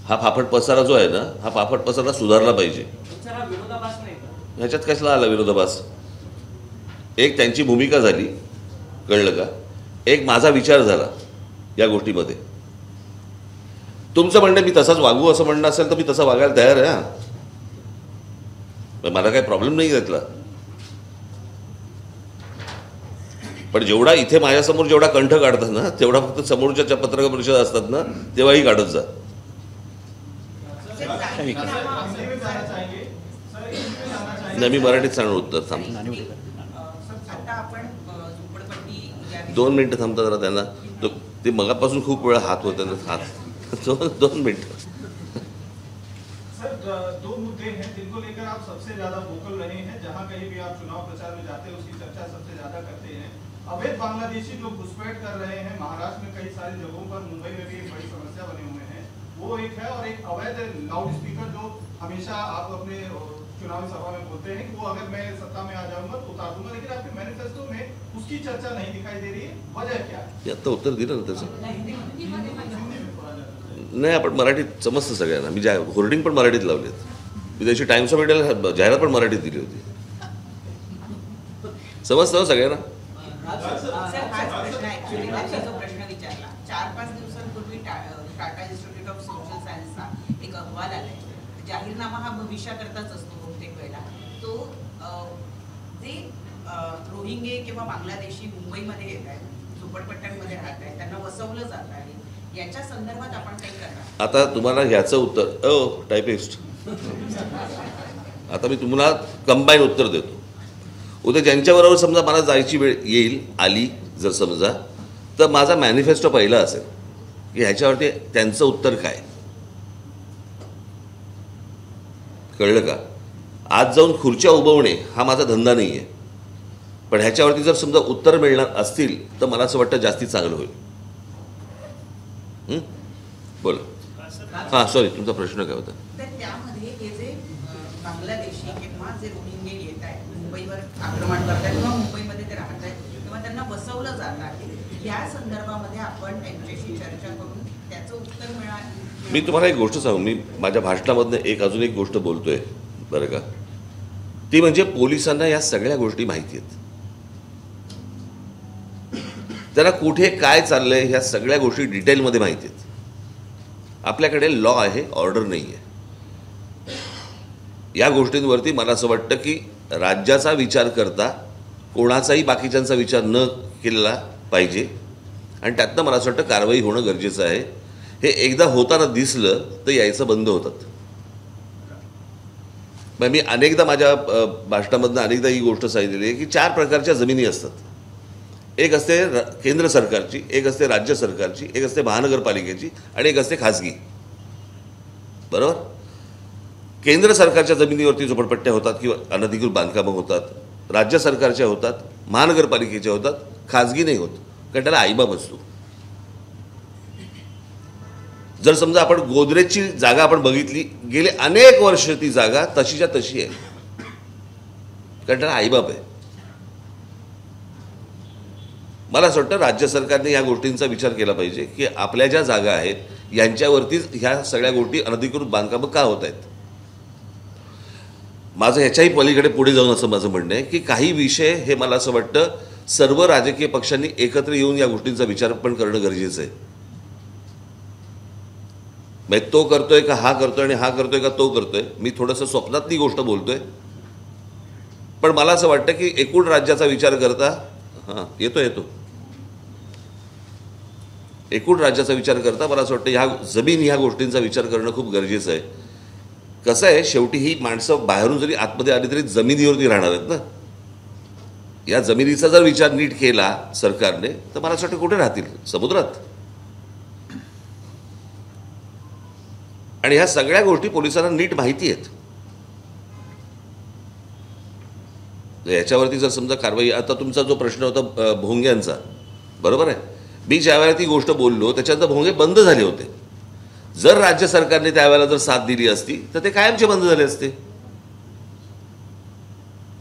Speaker 2: हा फाफट पसारा जो आहे ना, हा फाफट पसारा सुधारला पाहिजे.
Speaker 7: सर, हा विरोधाभास नाही का?
Speaker 2: ह्याच्यात कशाला आला विरोधाभास? एक त्यांची भूमिका झाली, कळलं का? एक माझा विचार झाला या गोष्टीमध्ये. तुमचं म्हणणं मी तसाच वागू असं म्हणणं असेल तर मी तसं वागायला तयार आहे. हा, मला काही प्रॉब्लेम नाही त्यातला. पण जेवढा इथे माझ्यासमोर जेवढा कंठ काढतात ना, तेवढा फक्त समोरच्या पत्रकार परिषद असतात ना, तेव्हाही काढत जा. नाही, मी मराठीत सांगणार उत्तर. थांब,
Speaker 4: आता आपण झोपडपट्टी
Speaker 2: 2 मिनिटं थांबता जरा. त्यांना ते मगापासून खूप वेळा हात होत हात 2 मिनिटं.
Speaker 10: सर, 2 मुद्दे हैं जिनको लेकर आप सबसे ज्यादा वोकल रहे हैं. जहां कहीं भी आप चुनाव प्रचार में जाते हैं उसकी चर्चा सबसे ज्यादा करते हैं. अवैध बांग्लादेशी जो घुसपैठ कर रहे हैं महाराष्ट्र में कई सारी जगहों पर, मुंबई में भी एक बड़ी समस्या बने हुए हैं, वो एक है. और एक अवैध लाउड स्पीकर जो हमेशा आप अपने चुनावी सभा में बोलते हैं कि वो अगर मैं सत्ता में आ जाऊंगा तो उतार दूंगा, लेकिन आपके मैनिफेस्टो में उसकी चर्चा नहीं दिखाई दे रही है. वजह क्या है?
Speaker 2: आता उत्तर दिलं ना त्याचं. नाही, आपण मराठीत समजतं सगळ्यांना. मी होर्डिंग पण मराठीत लावलेत. मी त्याची टाइम्स ऑफ इंडियाला जाहिरात पण मराठीत दिली होती. समजतं सगळ्यांना?
Speaker 4: सर, हाच प्रश्न ऍक्च्युली जो प्रश्न विचारला 4-5 दिवसांपूर्वी टाटा इन्स्टिट्यूट ऑफ सोशल सायन्सचा एक अहवाल आलाय. जाहीरनामा हा भविष्याकरताच असतो बहुतेक वेळेला. तो जे रोहिंगे किंवा बांगलादेशी मुंबईमध्ये येत आहेत, झोपडपट्ट्यांमध्ये राहत आहेत, त्यांना वसवलं जात आहे, याच्या संदर्भात आपण काही करणार?
Speaker 2: आता तुम्हाला ह्याचं उत्तर टायपिस्ट, आता मी तुम्हाला कंबाईन उत्तर देतो. उद्या ज्यांच्याबरोबर समजा मला जायची वेळ येईल, आली जर समजा, तर माझा मॅनिफेस्टो पहिला असेल की ह्याच्यावरती त्यांचं उत्तर काय. कळलं का? आज जाऊन खुर्च्या उभवणे हा माझा धंदा नाही आहे. पण ह्याच्यावरती जर समजा उत्तर मिळणार असतील तर मला असं वाटतं जास्ती चांगलं होईल. बोला. हां, सॉरी, तुमचा प्रश्न काय होता?
Speaker 4: तर त्यामध्ये हे जे बांगलादेशी किंवा जे रोहिंगे येत आहेत, मुंबईवर आक्रमण करत आहेत किंवा मुंबईमध्ये ते राहत आहेत किंवा त्यांना बसवलं जात आहे, या संदर्भामध्ये आपण त्यांच्याशी चर्चा करून त्याचं उत्तर मिळालं.
Speaker 2: मी तुम्हाला एक गोष्ट सांगू. मी माझ्या भाषणामधनं अजून एक गोष्ट बोलतोय बरं का. ती म्हणजे पोलिसांना या सगळ्या गोष्टी माहिती आहेत. त्यांना कुठे काय चाललंय ह्या सगळ्या गोष्टी डिटेलमध्ये माहिती आहेत. आपल्याकडे लॉ आहे, ऑर्डर नाही आहे. या गोष्टींवरती मला असं वाटतं की राज्याचा विचार करता कोणाचाही बाकीच्यांचा विचार न केलेला पाहिजे आणि त्यातनं मला असं वाटतं कारवाई होणं गरजेचं आहे. हे एकदा होताना दिसलं तर यायचं बंद होतात. मग मी अनेकदा माझ्या भाषणामधनं अनेकदा ही गोष्ट सांगितलेली आहे की 4 प्रकारच्या जमिनी असतात. एक असते केंद्र सरकारची, एक असते राज्य सरकारची, एक असते महानगरपालिकेची आणि एक असते खाजगी. बरोबर? केंद्र सरकारच्या जमिनीवरती झोपडपट्ट्या होतात किंवा अनधिकृत बांधकामं होतात, राज्य सरकारच्या होतात, महानगरपालिकेच्या होतात, खाजगी नाही होत कारण त्याला आईबाप असतो. जर समजा आपण गोदरेजची जागा आपण बघितली, गेले अनेक वर्ष ती जागा तशीच्या तशी आहे कारण त्याला आईबाप आहे. मला असं वाटतं राज्य सरकारने या गोष्टींचा विचार केला पाहिजे की आपल्या ज्या जागा आहेत यांच्यावरतीच ह्या सगळ्या गोष्टी अनधिकृत बांधकामं का होत आहेत. माझं ह्याच्याही पलीकडे पुढे जाऊन असं माझं म्हणणं आहे की काही विषय हे मला असं वाटतं सर्व राजकीय पक्षांनी एकत्र येऊन या गोष्टींचा विचार पण करणं गरजेचं आहे. म्हणजे तो करतोय का हा करतोय आणि हा करतोय का तो करतोय, मी थोडंसं स्वप्नातली गोष्ट बोलतोय. पण मला असं वाटतं की एकूण राज्याचा विचार करता येतो एकूण राज्याचा विचार करता मला असं वाटतं ह्या गोष्टींचा विचार करणं खूप गरजेचं आहे. कसं आहे, शेवटी ही माणसं बाहेरून जरी आतमध्ये आली तरी जमिनीवरती राहणार आहेत ना. या जमिनीचा जर विचार नीट केला सरकारने तर मला असं वाटतं कुठे राहतील, समुद्रात. आणि ह्या सगळ्या गोष्टी पोलिसांना नीट माहिती आहेत. याच्यावरती जर समजा कारवाई, आता तुमचा जो प्रश्न होता भोंग्यांचा, बरोबर आहे, मी ज्यावेळेला ती गोष्ट बोललो त्याच्यानंतर भोंगे बंद झाले होते. जर राज्य सरकारने त्यावेळेला जर साथ दिली असती तर ते कायमचे बंद झाले असते.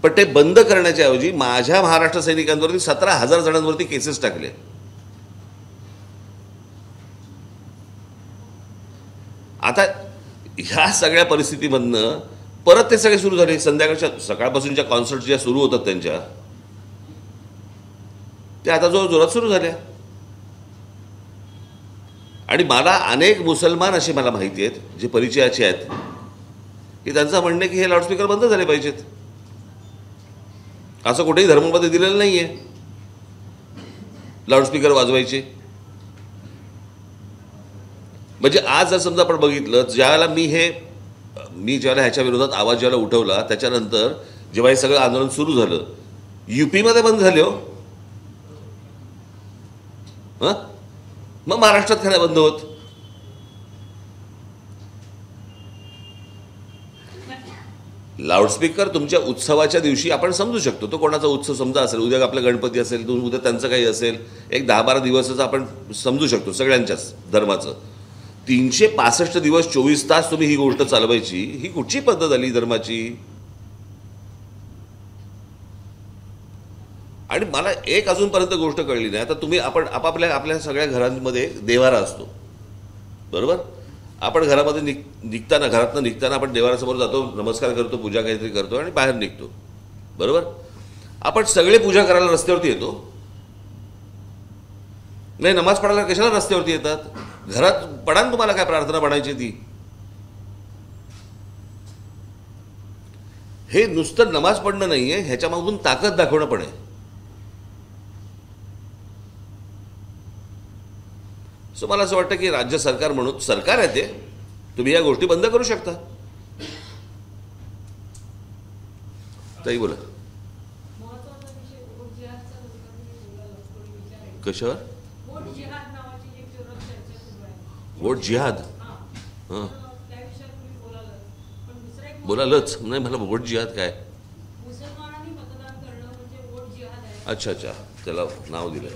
Speaker 2: पण ते बंद करण्याच्या ऐवजी माझ्या महाराष्ट्र सैनिकांवरती 17,000 जणांवरती केसेस टाकले. आता ह्या सगळ्या परिस्थितीमधनं परत ते सगळे सुरू झाले. संध्याकाळच्या सकाळपासूनच्या कॉन्सर्ट ज्या सुरू होतात त्यांच्या, ते आता जोरात सुरू झाल्या. आणि मला अनेक मुसलमान असे मला माहिती आहेत जे परिचयाचे आहेत की त्यांचं म्हणणं आहे की हे लाऊडस्पीकर बंद झाले पाहिजेत. असं कुठेही धर्मामध्ये दिलेलं नाही आहे लाऊडस्पीकर वाजवायचे. म्हणजे आज जर समजा आपण बघितलं, ज्यावेळेला मी ज्यावेळेला ह्याच्या विरोधात आवाज ज्यावेळेला उठवला त्याच्यानंतर जेव्हा हे सगळं आंदोलन सुरू झालं, UP-मध्ये बंद झाले हो. मग महाराष्ट्रात काय बंद होत? लाऊडस्पीकर तुमच्या उत्सवाच्या दिवशी आपण समजू शकतो, तो कोणाचा उत्सव समजा असेल, उद्या आपला गणपती असेल, उद्या त्यांचं काही असेल, एक 10-12 दिवसाचं आपण समजू शकतो सगळ्यांच्याच धर्माचं. 365 दिवस 24 तास तुम्ही ही गोष्ट चालवायची, ही कुठची पद्धत आली धर्माची? आणि मला एक अजूनपर्यंत गोष्ट कळली नाही. आता तुम्ही आपण आपल्या सगळ्या घरांमध्ये देवारा असतो, बरोबर? आपण घरामध्ये घरातनं निघताना आपण देवारासमोर जातो, नमस्कार करतो, पूजा काहीतरी करतो आणि बाहेर निघतो, बरोबर? आपण सगळे पूजा करायला रस्त्यावरती येतो नाही, नमाज पडायला कशाला रस्त्यावरती येतात? घरात पडा ना, तुम्हाला काय प्रार्थना पडायची ती. हे नुसतं नमाज पडणं नाहीये, ह्याच्यामागून ताकद दाखवणं पण आहे. सो मला असं वाटतं की राज्य सरकार म्हणून, सरकार आहे ते, तुम्ही या गोष्टी बंद करू शकता. ताई बोला. कशावर? वोट जिहाद? हां, बोलालच नाही. मला वोट जिहाद काय? अच्छा, त्याला नाव दिलं.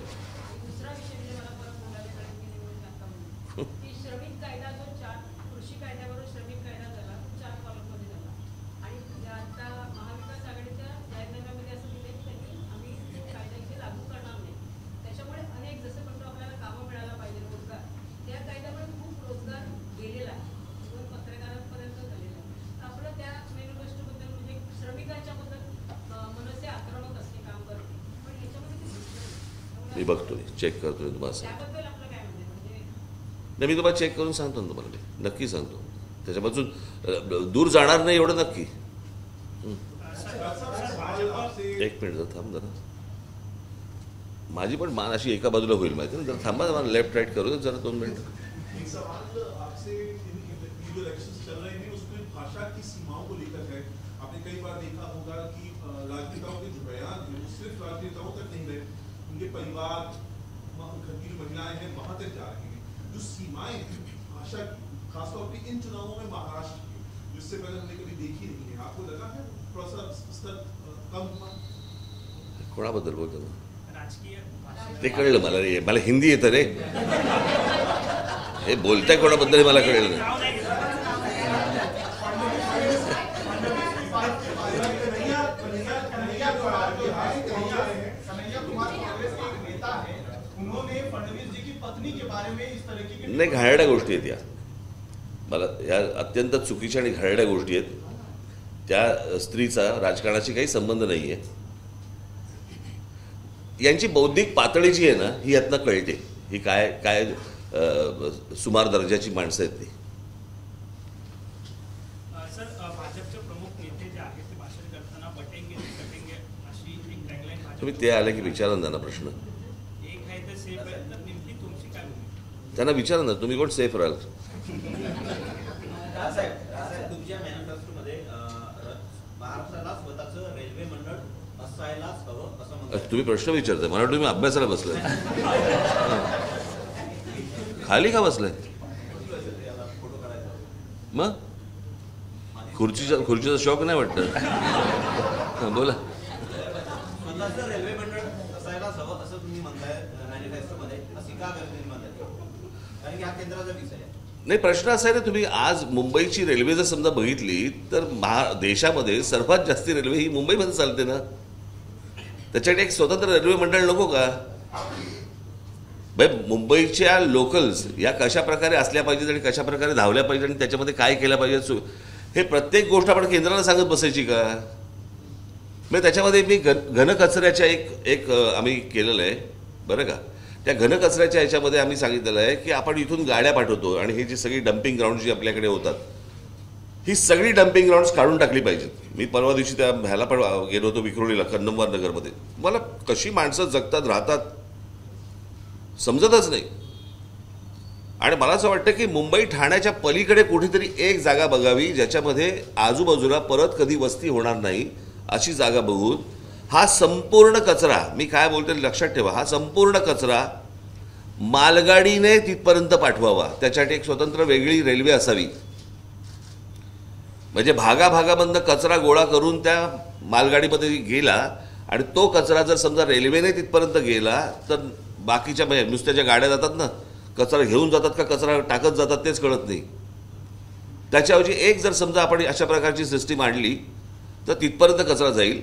Speaker 2: मी बघतोय, चेक करतोय तुम्हाला. नाही, मी तुम्हाला चेक करून सांगतो ना, तुम्हाला मी नक्की सांगतो. त्याच्यापासून दूर जाणार नाही एवढं नक्की. एक मिनिट थांब जरा. माझी पण मान अशी एका बाजूला होईल माहिती ना. जरा थांबा, मला लेफ्ट राईट करू दे जरा 2 मिनिट.
Speaker 10: एक सवाल आपसे, ये जो इलेक्शंस चल रहे हैं उसमें भाषा की सीमाओं को लेकर है. आपने कई बार देखा होगा कि राजनेताओं के जो बयान हैं वो सिर्फ राजनेताओं तक नहीं रहे, उनके परिवार, घर की जो महिलाएं हैं वहां तक जा रही हैं. जो सीमाएं हैं भाषा की, खासतौर पर इन चुनावों में महाराष्ट्र की, जिससे पहले हमने कभी देखी नहीं है, आपको लगा है थोड़ा सा स्तर कम हुआ?
Speaker 2: कोणाबद्दल बोलतो ना?
Speaker 7: राजकीय
Speaker 2: ते कळलं मला रे, मला हिंदी येतं रे. हे बोलताय कोणाबद्दल हे मला कळलं नाही.
Speaker 10: उन्होंने फडणवीस जी की पत्नी के बारे में इस तरह की
Speaker 2: नाही, घाणेरड्या गोष्टी आहेत या. मला या अत्यंत चुकीच्या आणि घाणेरड्या गोष्टी आहेत. त्या स्त्रीचा राजकारणाशी काही संबंध नाही आहे. यांची बौद्धिक पातळी जी आहे ना ही यातनं कळते. ही काय काय सुमार दर्जाची माणसं आहेत ती.
Speaker 7: सर, भाजपचे प्रमुख नेते जे आहेत ते भाषण करताना बटेंगे ते कटेंगे अशी एक टॅगलाईन
Speaker 2: तुम्ही ते आले की विचारा ना प्रश्न.
Speaker 7: एक आहे तर सेफ आहे, तर नेमकी तुमची काय भूमिका?
Speaker 2: त्यांना विचारा ना, तुम्ही कोण सेफ राहाल.
Speaker 11: राजसाहेब, तुमच्या मॅनिफेस्टोमध्ये महाराष्ट्राला स्वतःचं रेल्वे मंडळ असायलाच हवं असं म्हणतात.
Speaker 2: तुम्ही प्रश्न विचारताय, मला वाटतं तुम्ही अभ्यासाला बसलाय. खाली का बसलाय
Speaker 11: फोटो काढायचा.
Speaker 2: मग? खुर्चीचा शौक नाही वाटतं? हां बोला.
Speaker 11: स्वतःचं रेल्वे मंडळ असायलाच हवं असं तुम्ही म्हणताय मॅनिफेस्टोमध्ये, अशी का गरजेने म्हणताय? कारण की हा केंद्राचा विषय आहे.
Speaker 2: नाही, प्रश्न असा आहे ना, तुम्ही आज मुंबईची रेल्वे जर समजा बघितली तर देशामध्ये सर्वात जास्ती रेल्वे ही मुंबईमध्ये चालते ना. त्याच्याकडे एक स्वतंत्र रेल्वे मंडळ नको का? भाई, मुंबईच्या लोकल्स या कशा प्रकारे असल्या पाहिजेत आणि कशा प्रकारे धावल्या पाहिजे आणि त्याच्यामध्ये काय केलं पाहिजे, हे प्रत्येक गोष्ट आपण केंद्राला सांगत बसायची का? म्हणजे त्याच्यामध्ये मी घनकचऱ्याच्या एक आम्ही केलेलं आहे बरं का. त्या घनकचऱ्याच्या ह्याच्यामध्ये आम्ही सांगितलेलं आहे की आपण इथून गाड्या पाठवतो आणि ही जी सगळी डम्पिंग ग्राउंड जी आपल्याकडे होतात, ही सगळी डम्पिंग ग्राउंड्स काढून टाकली पाहिजेत. मी परवा दिवशी त्या ह्याला पण गेलो होतो, विक्रोळीला, कन्नमवार नगरमध्ये. मला कशी माणसं जगतात राहतात समजतच नाही. आणि मला असं वाटतं की मुंबई ठाण्याच्या पलीकडे कुठेतरी एक जागा बघावी ज्याच्यामध्ये आजूबाजूला परत कधी वस्ती होणार नाही अशी जागा बघून हा संपूर्ण कचरा, मी काय बोलतोय लक्षात ठेवा, हा संपूर्ण कचरा मालगाडीने तिथपर्यंत पाठवावा. त्याच्यासाठी एक स्वतंत्र वेगळी रेल्वे असावी. म्हणजे भागाभागामधनं कचरा गोळा करून त्या मालगाडीमध्ये गेला आणि तो कचरा जर समजा रेल्वेने तिथपर्यंत गेला तर बाकीच्या नुसत्या ज्या गाड्या जातात ना, कचरा घेऊन जातात का कचरा टाकत जातात तेच कळत नाही. त्याच्याऐवजी एक जर समजा आपण अशा प्रकारची सिस्टीम आणली तर तिथपर्यंत कचरा जाईल,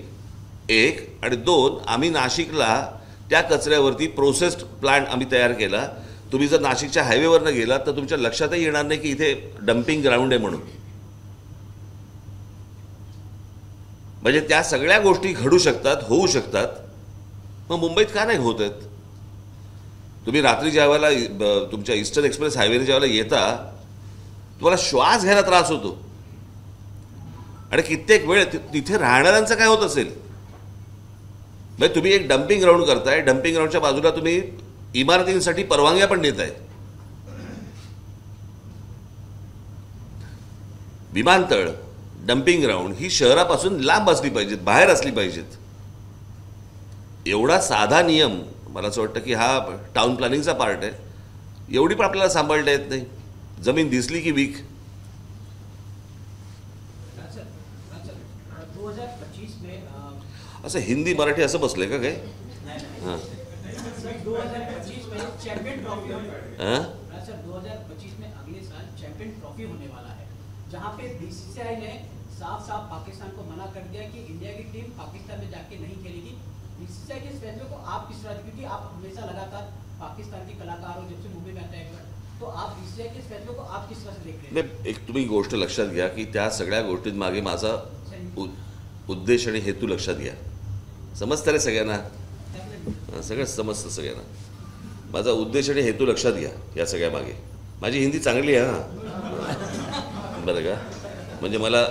Speaker 2: 1. आणि 2, आम्ही नाशिकला त्या कचऱ्यावरती प्रोसेस्ड प्लांट आम्ही तयार केला. तुम्ही जर नाशिकच्या हायवेवरनं गेलात तर तुमच्या लक्षातही येणार नाही की इथे डम्पिंग ग्राउंड आहे म्हणून. म्हणजे त्या सगळ्या गोष्टी घडू शकतात, होऊ शकतात. मग मुंबईत का नाही होत आहेत? तुम्ही रात्री ज्या वेळेला तुमच्या ईस्टर्न एक्सप्रेस हायवेने ज्या वेळेला येता तुम्हाला श्वास घ्यायला त्रास होतो. आणि कित्येक वेळ तिथे राहणाऱ्यांचं काय होत असेल? म्हणजे तुम्ही एक डम्पिंग ग्राउंड करताय, डम्पिंग ग्राउंडच्या बाजूला तुम्ही इमारतींसाठी परवानग्या पण देताय. विमानतळ, डम्पिंग ग्राउंड ही शहरापासून लांब असली पाहिजेत, बाहेर असली पाहिजेत. एवढा साधा नियम मला असं वाटतं की हा टाउन प्लॅनिंगचा पार्ट आहे. एवढी पण आपल्याला सांभाळता येत नाही. जमीन दिसली की वीक.
Speaker 11: 2025 में
Speaker 2: असं हिंदी मराठी असं बसलंय का काय? हां
Speaker 11: 2025 में चैंपियन ट्रॉफी
Speaker 2: हां
Speaker 11: सर 2025 में अगले साल चैंपियन ट्रॉफी होने वाला है, जहां पे बीसीसीआई ने साफ साफ पाकिस्तान को मना कर दिया कि इंडिया की टीम पाकिस्तान में जाके नहीं खेलेगी. बीसीसीआई के इस फैसले को आप किस तरह, क्योंकि आप हमेशा लगातार पाकिस्तान के कलाकारों जब से मुंबई में आते हैं, तो आप बीसीसीआई के इस फैसले को आप किस तरह से देख रहे हैं?
Speaker 2: एक तुम्ही गोष्ट लक्षात घ्या की त्या सगळ्या गोष्टींमागे माझा उद्देश आणि हेतू लक्षात घ्या. समजतं रे सगळ्यांना? सगळं समजतं सगळ्यांना. माझा उद्देश आणि हेतू लक्षात घ्या. या सगळ्या मागे माझी हिंदी चांगली आहे हां बरं का. म्हणजे मला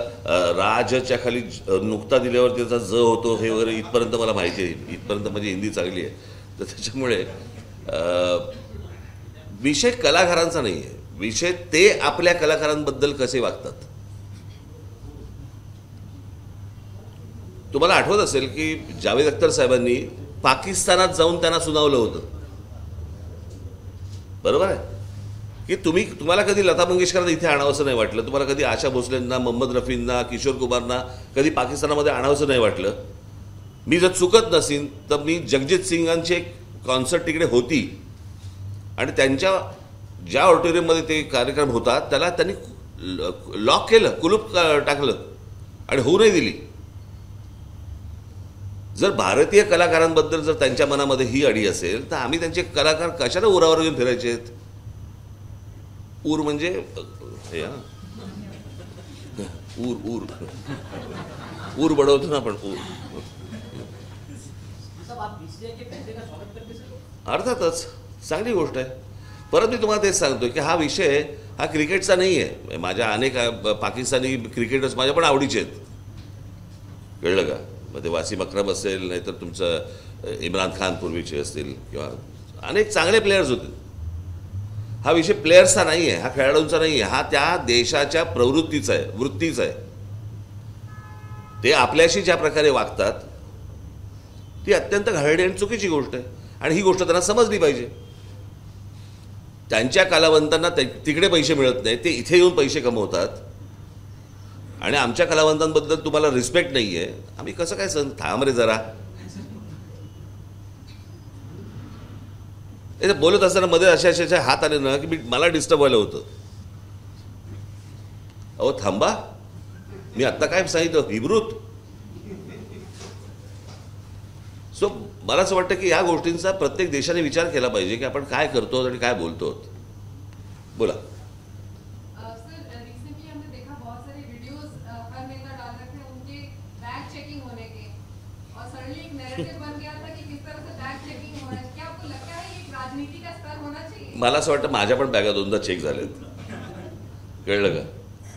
Speaker 2: राजच्या खाली नुकता दिल्यावर त्याचा ज होतो हे वगैरे इथपर्यंत मला माहिती आहे. इथपर्यंत माझी हिंदी चांगली आहे. तर त्याच्यामुळे विषय कलाकारांचा नाही आहे, विषय ते आपल्या कलाकारांबद्दल कसे वागतात. तुम्हाला आठवत असेल की जावेद अख्तर साहेबांनी पाकिस्तानात जाऊन त्यांना सुनावलं होतं, बरोबर आहे की तुम्हाला कधी लता मंगेशकरांना इथे आणावंसं नाही वाटलं, तुम्हाला कधी आशा भोसलेंना, मोहम्मद रफींना, किशोर कुमारना कधी पाकिस्तानामध्ये आणावंसं नाही वाटलं. मी जर चुकत नसीन तर मी जगजित सिंगांची एक कॉन्सर्ट तिकडे होती आणि त्यांच्या ज्या ऑडिटोरियममध्ये ते कार्यक्रम होता त्याला त्यांनी लॉक केलं, कुलूप टाकलं आणि होऊ नाही दिली. जर भारतीय कलाकारांबद्दल जर त्यांच्या मनामध्ये ही अडी असेल तर आम्ही त्यांचे कलाकार कशाला उरावर घेऊन फिरायचे आहेत. ऊर म्हणजे हे ऊर ऊर ऊर बडवतो ना आपण, ऊर. अर्थातच चांगली गोष्ट आहे. परत मी तुम्हाला तेच सांगतो की हा विषय हा क्रिकेटचा नाही आहे. माझ्या अनेक पाकिस्तानी क्रिकेटर्स माझ्या पण आवडीचे आहेत, कळलं का. मग ते वासिम अक्रम असेल, नाहीतर तुमचं इम्रान खान पूर्वीचे असतील, किंवा अनेक चांगले प्लेयर्स होते. हा विषय प्लेयर्सचा नाही आहे, हा खेळाडूंचा नाही आहे, हा त्या देशाच्या प्रवृत्तीचा आहे, वृत्तीचा आहे. ते आपल्याशी ज्या प्रकारे वागतात ती अत्यंत घाणेरडी आणि चुकीची गोष्ट आहे आणि ही गोष्ट त्यांना समजली पाहिजे. त्यांच्या कलावंतांना तिकडे पैसे मिळत नाही, ते इथे येऊन पैसे कमवतात आणि आमच्या कलावंतांबद्दल तुम्हाला रिस्पेक्ट नाही आहे. आम्ही कसं काय थांब रे जरा. बोलत असताना मध्ये अशा हात आले ना की मला डिस्टर्ब व्हायला होतं. अहो थांबा, मी आत्ता काय सांगितलं, हिब्रूत. सो मला असं वाटतं की या गोष्टींचा प्रत्येक देशाने विचार केला पाहिजे की आपण काय करतो आणि काय बोलतो. बोला. मला असं वाटतं माझ्या पण बॅगा दोनदा चेक झाल्यात, कळलं का.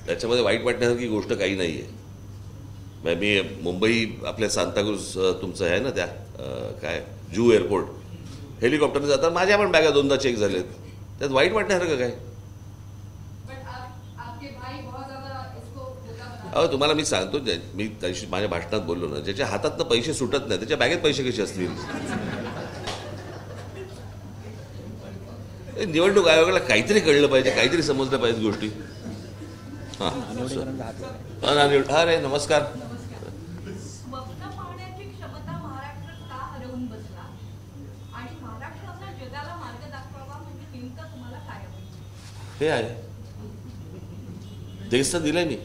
Speaker 2: त्याच्यामध्ये वाईट वाटण्यासारखी गोष्ट काही नाही आहे. मी मुंबई आपल्या सांताक्रूज तुमचं आहे ना त्या काय जू एअरपोर्ट हेलिकॉप्टरने जातात, माझ्या पण बॅगा दोनदा चेक झाल्यात, त्यात वाईट वाटण्यासारखं काय. अहो तुम्हाला मी सांगतो, मी त्याशी माझ्या भाषणात बोललो ना, ज्याच्या हातातनं पैसे सुटत नाही त्याच्या बॅगेत पैसे कसे असतील. निवडणूक आयोगाला काहीतरी कळलं पाहिजे, काहीतरी समजलं पाहिजे गोष्टी. हां हां रे नमस्कार. हे आहे देश तर दिलंय मी.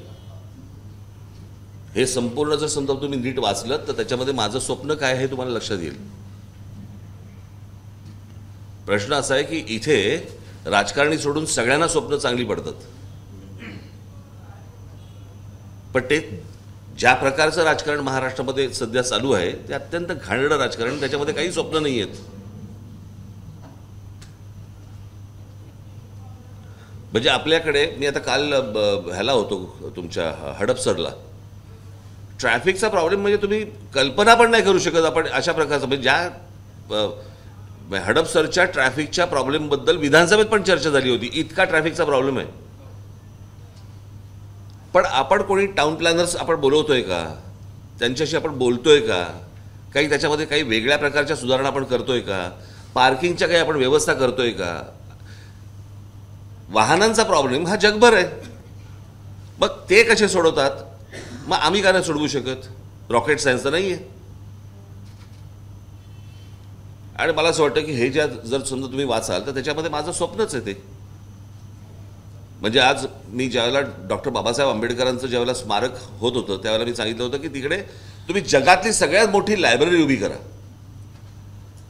Speaker 2: हे संपूर्ण जर समजा तुम्ही नीट वाचलं तर त्याच्यामध्ये माझं स्वप्न काय हे तुम्हाला लक्षात येईल. प्रश्न असा आहे की इथे राजकारणी सोडून सगळ्यांना स्वप्न चांगली पडतात, पण ते ज्या प्रकारचं राजकारण महाराष्ट्रामध्ये सध्या चालू आहे ते अत्यंत घाणेरडं राजकारण, त्याच्यामध्ये काही स्वप्न नाही आहेत. म्हणजे आपल्याकडे मी आता काल ह्याला होतो तुमच्या हडपसरला, ट्रॅफिकचा प्रॉब्लेम म्हणजे तुम्ही कल्पना पण नाही करू शकत आपण अशा प्रकारचा. म्हणजे ज्या हडपसरच्या ट्रॅफिकच्या प्रॉब्लेमबद्दल विधानसभेत पण चर्चा झाली होती, इतका ट्रॅफिकचा प्रॉब्लेम आहे. पण आपण कोणी टाउन प्लॅनर्स आपण बोलवतोय का, त्यांच्याशी आपण बोलतोय का, काही त्याच्यामध्ये काही वेगळ्या प्रकारच्या सुधारणा आपण करतोय का, पार्किंगच्या काही आपण व्यवस्था करतोय का. वाहनांचा प्रॉब्लेम हा जगभर आहे, मग ते कसे सोडवतात, मग आम्ही का नाही सोडवू शकत. रॉकेट सायन्स तर नाही आहे. आणि मला असं वाटतं की हे ज्या जर समजा तुम्ही वाचाल तर त्याच्यामध्ये माझं स्वप्नच आहे ते. म्हणजे आज मी ज्यावेळेला डॉक्टर बाबासाहेब आंबेडकरांचं ज्यावेळेला स्मारक होत होतं त्यावेळेला मी सांगितलं होतं की तिकडे तुम्ही जगातली सगळ्यात मोठी लायब्ररी उभी करा,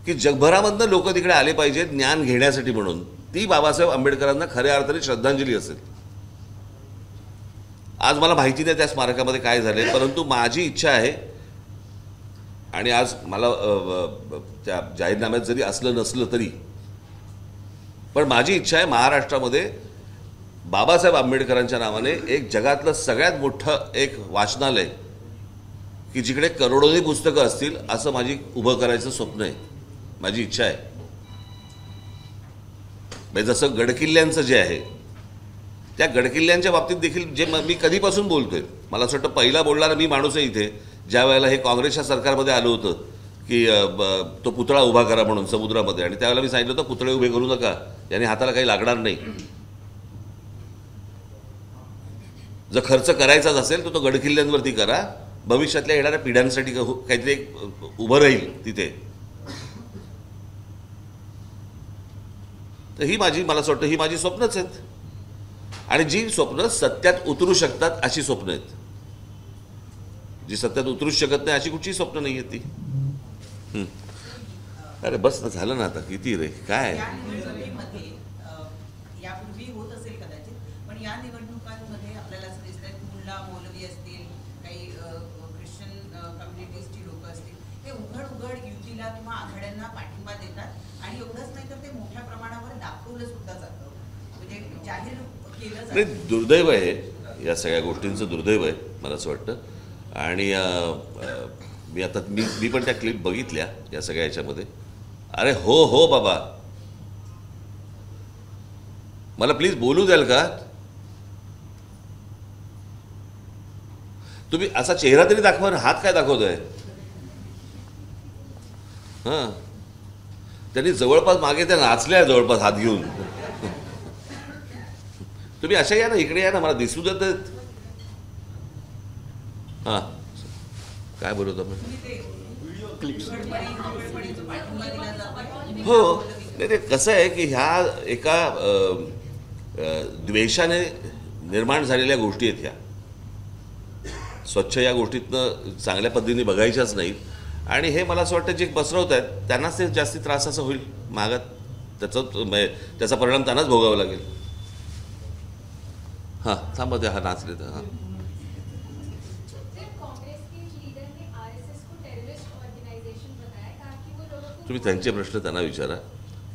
Speaker 2: की जगभरामधनं लोक तिकडे आले पाहिजेत ज्ञान घेण्यासाठी म्हणून. ती बाबासाहेब आंबेडकरांना खऱ्या अर्थाने श्रद्धांजली असेल. आज मला माहिती नाही त्या स्मारकामध्ये काय झाले, परंतु माझी इच्छा आहे, आणि आज मला त्या जाहीरनाम्यात जरी असलं नसलं तरी पण माझी इच्छा आहे महाराष्ट्रामध्ये बाबासाहेब आंबेडकरांच्या नावाने एक जगातलं सगळ्यात मोठं एक वाचनालय, की जिकडे करोडोनी पुस्तकं असतील, असं माझी उभं करायचं स्वप्न आहे. माझी इच्छा आहे. म्हणजे जसं गडकिल्ल्यांचं जे आहे त्या गडकिल्ल्यांच्या बाबतीत देखील जे मी कधीपासून बोलतोय, मला असं वाटतं पहिला बोलणारा मी माणूस आहे इथे, ज्या वेळेला हे काँग्रेसच्या सरकारमध्ये आलं होतं की तो पुतळा उभा करा म्हणून समुद्रामध्ये, आणि त्यावेळेला मी सांगितलं होतं पुतळे उभे करू नका, याने हाताला काही लागणार नाही. जर खर्च करायचाच असेल तर तो गडकिल्ल्यांवरती करा, भविष्यातल्या येणाऱ्या पिढ्यांसाठी काहीतरी एक उभं राहील तिथे. तर ही माझी, मला असं वाटतं ही माझी स्वप्नच आहेत, आणि जी स्वप्न सत्यात उतरू शकतात अशी स्वप्न आहेत. जी सत्यात उतरूच शकत नाही अशी कुठची स्वप्न नाही आहेत ती. अरे बस ना, झालं ना आता, किती रे काय.
Speaker 4: या निवडणुकीमध्ये यापूर्वी होत असेल कदाचित, पण या निवडणुकांमध्ये आपल्याला असं दिसतंय मुल्ला मौलवी असतील, काही ख्रिश्चन कम्युनिटीजची लोक असतील, ते उघड युतीला किंवा आघाड्यांना पाठिंबा देतात, आणि एवढंच नाही तर ते मोठ्या प्रमाणावर दाखवलं सुद्धा जातं, म्हणजे जाहीर केलं जातं.
Speaker 2: दुर्दैव आहे, या सगळ्या गोष्टींचं दुर्दैव आहे मला असं वाटतं. आणि मी पण त्या क्लिप बघितल्या या सगळ्या याच्यामध्ये. अरे हो बाबा, मला प्लीज बोलू द्याल का तुम्ही? असा चेहरा तरी दाखवा ना, हात काय दाखवतोय? हां, त्यांनी जवळपास मागे त्या नाचल्या जवळपास हात घेऊन. तुम्ही अशा या ना, इकडे या ना, मला दिसू देत. हां, काय बोलत आपण? हो, नाही ते कसं आहे की ह्या एका द्वेषाने निर्माण झालेल्या गोष्टी आहेत ह्या. स्वच्छ या गोष्टीतनं चांगल्या पद्धतीने बघायच्याच नाहीत, आणि हे मला असं वाटतं जे पसरवत आहेत त्यांनाच ते जास्ती त्रासाचं होईल मागात, त्याचा परिणाम त्यांनाच भोगावा लागेल. हां, थांबा ते, हा नाचले तर. हां, तुम्ही त्यांचे प्रश्न त्यांना विचारा,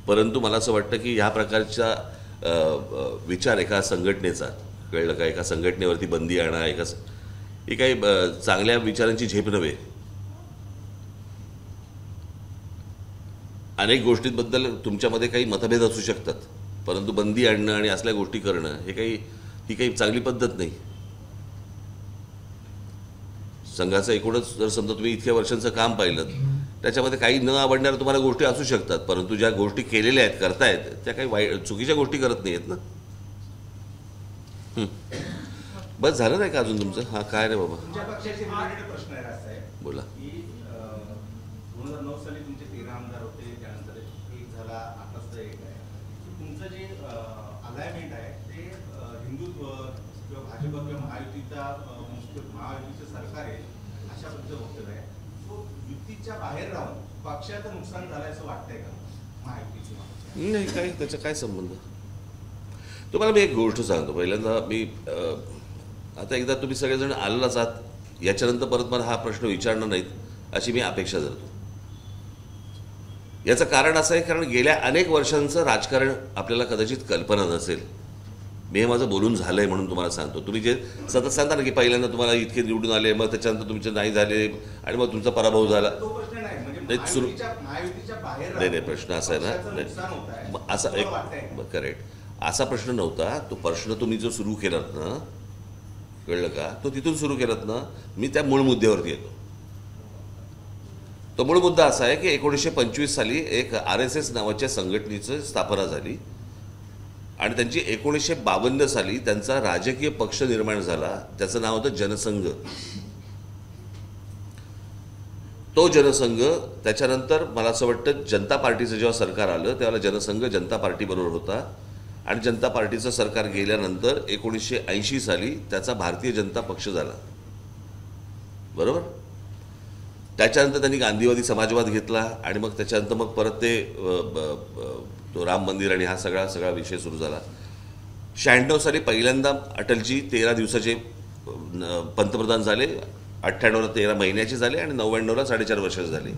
Speaker 2: परंतु मला असं वाटतं की ह्या प्रकारचा विचार एका संघटनेचा, कळलं का, एका संघटनेवरती बंदी आणा, ही काही चांगल्या विचारांची झेप नव्हे. अनेक गोष्टींबद्दल तुमच्यामध्ये काही मतभेद असू शकतात, परंतु बंदी आणणं आणि असल्या गोष्टी करणं ही काही चांगली पद्धत नाही. संघाचं एकूणच जर समजा तुम्ही इतक्या वर्षांचं काम पाहिलं, त्याच्यामध्ये काही न आवडणाऱ्या तुम्हाला गोष्टी असू शकतात, परंतु ज्या गोष्टी केलेल्या आहेत, करतायत, त्या काही चुकीच्या गोष्टी करत नाही आहेत ना. बस झालं नाही का अजून तुमचं? हां, काय रे बाबा,
Speaker 9: तुमच्या पक्षाचे रिलेटेड प्रश्न आहे साहेब.
Speaker 2: बोला.
Speaker 9: की 2009 साली तुमचे 13 आमदार होते, त्यानंतर एक झाला, आताच एक आहे. तुमचं जे अलायनमेंट आहे ते हिंदुत्व किंवा भाजप किंवा महायुतीचं सरकार आहे अशा पद्धतीचं वक्तव्य आहे. तो युतीच्या बाहेर राहून पक्षाचं नुकसान झालंय असं वाटतंय का महायुतीचं?
Speaker 2: नाही, काही त्याचा काय संबंध. तुम्हाला मी एक गोष्ट सांगतो. पहिल्यांदा मी आता एकदा तुम्ही सगळेजण आलेलाच आहात, याच्यानंतर परत मला हा प्रश्न विचारणार नाहीत अशी मी अपेक्षा धरतो. याचं कारण असं आहे, कारण गेल्या अनेक वर्षांचं राजकारण आपल्याला कदाचित कल्पना नसेल. मी हे माझं बोलून झालंय म्हणून तुम्हाला सांगतो. तुम्ही जे सतत सांगता ना की पहिल्यांदा तुम्हाला इतके निवडून आले, मग त्याच्यानंतर तुमचे नाही झाले, आणि मग तुमचा पराभव झाला. नाही, प्रश्न असा आहे ना, असा एक करेक्ट असा प्रश्न नव्हता. तो प्रश्न तुम्ही जो सुरू केलात ना, कळलं का, तो तिथून सुरू केलात ना. मी त्या मूळ मुद्द्यावरती येतो. तो मूळ मुद्दा असा आहे की 1925 साली एक RSS नावाच्या संघटनेची स्थापना झाली, आणि त्यांची 1952 साली त्यांचा राजकीय पक्ष निर्माण झाला. त्याचं नाव होतं जनसंघ. तो जनसंघ त्याच्यानंतर मला असं वाटतं जनता पार्टीचं जेव्हा सरकार आलं त्यावेळेला जनसंघ जनता पार्टीबरोबर होता, आणि जनता पार्टीचं सरकार गेल्यानंतर 1980 साली त्याचा भारतीय जनता पक्ष झाला, बरोबर. त्याच्यानंतर त्यांनी गांधीवादी समाजवाद घेतला, आणि मग त्याच्यानंतर मग परत ते तो राम मंदिर आणि हा सगळा विषय सुरू झाला. 96 साली पहिल्यांदा अटलजी 13 दिवसाचे पंतप्रधान झाले, 98ला 13 महिन्याचे झाले, आणि 99ला 4.5 वर्षाचे झाले.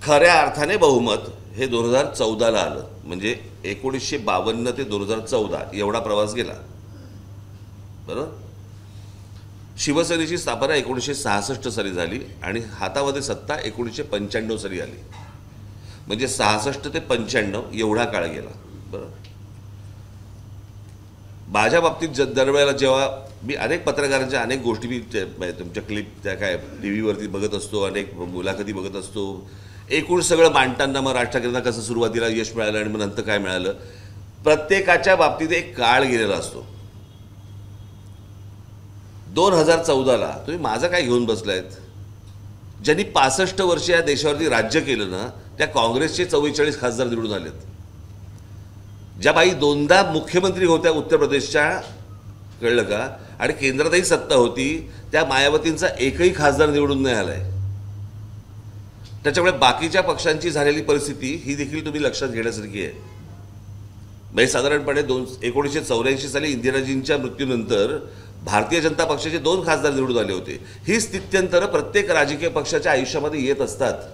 Speaker 2: खऱ्या अर्थाने बहुमत हे 2014ला आलं. म्हणजे 1952 ते 2014 एवढा प्रवास गेला, बरोबर. शिवसेनेची स्थापना 1966 साली झाली, आणि हातामध्ये सत्ता 1995 साली आली. म्हणजे 66 ते 95 एवढा काळ गेला. बरं, माझ्या बाबतीत दरवेळेला जेव्हा मी अनेक पत्रकारांच्या अनेक गोष्टी मी तुमच्या क्लिप त्या काय टी व्हीवरती बघत असतो, अनेक मुलाखती बघत असतो, एकूण सगळं मांडताना मग राज ठाकरेंना कसं सुरुवातीला यश मिळालं आणि मग नंतर काय मिळालं, प्रत्येकाच्या बाबतीत एक काळ गेलेला असतो. 2014ला तुम्ही माझं काय घेऊन बसलायत? ज्यांनी 65 वर्ष या देशावरती राज्य केलं ना, त्या काँग्रेसचे 44 खासदार निवडून आलेत. ज्या बाई 2दा मुख्यमंत्री होत्या उत्तर प्रदेशच्या, कळलं का, आणि केंद्रातही सत्ता होती, त्या मायावतींचा एकही खासदार निवडून नाही आलाय. त्याच्यामुळे बाकीच्या पक्षांची झालेली परिस्थिती ही देखील तुम्ही लक्षात घेण्यासारखी आहे. म्हणजे साधारणपणे 1984 साली इंदिराजींच्या मृत्यूनंतर भारतीय जनता पक्षाचे 2 खासदार निवडून आले होते. ही स्थित्यंतरं प्रत्येक राजकीय पक्षाच्या आयुष्यामध्ये येत असतात.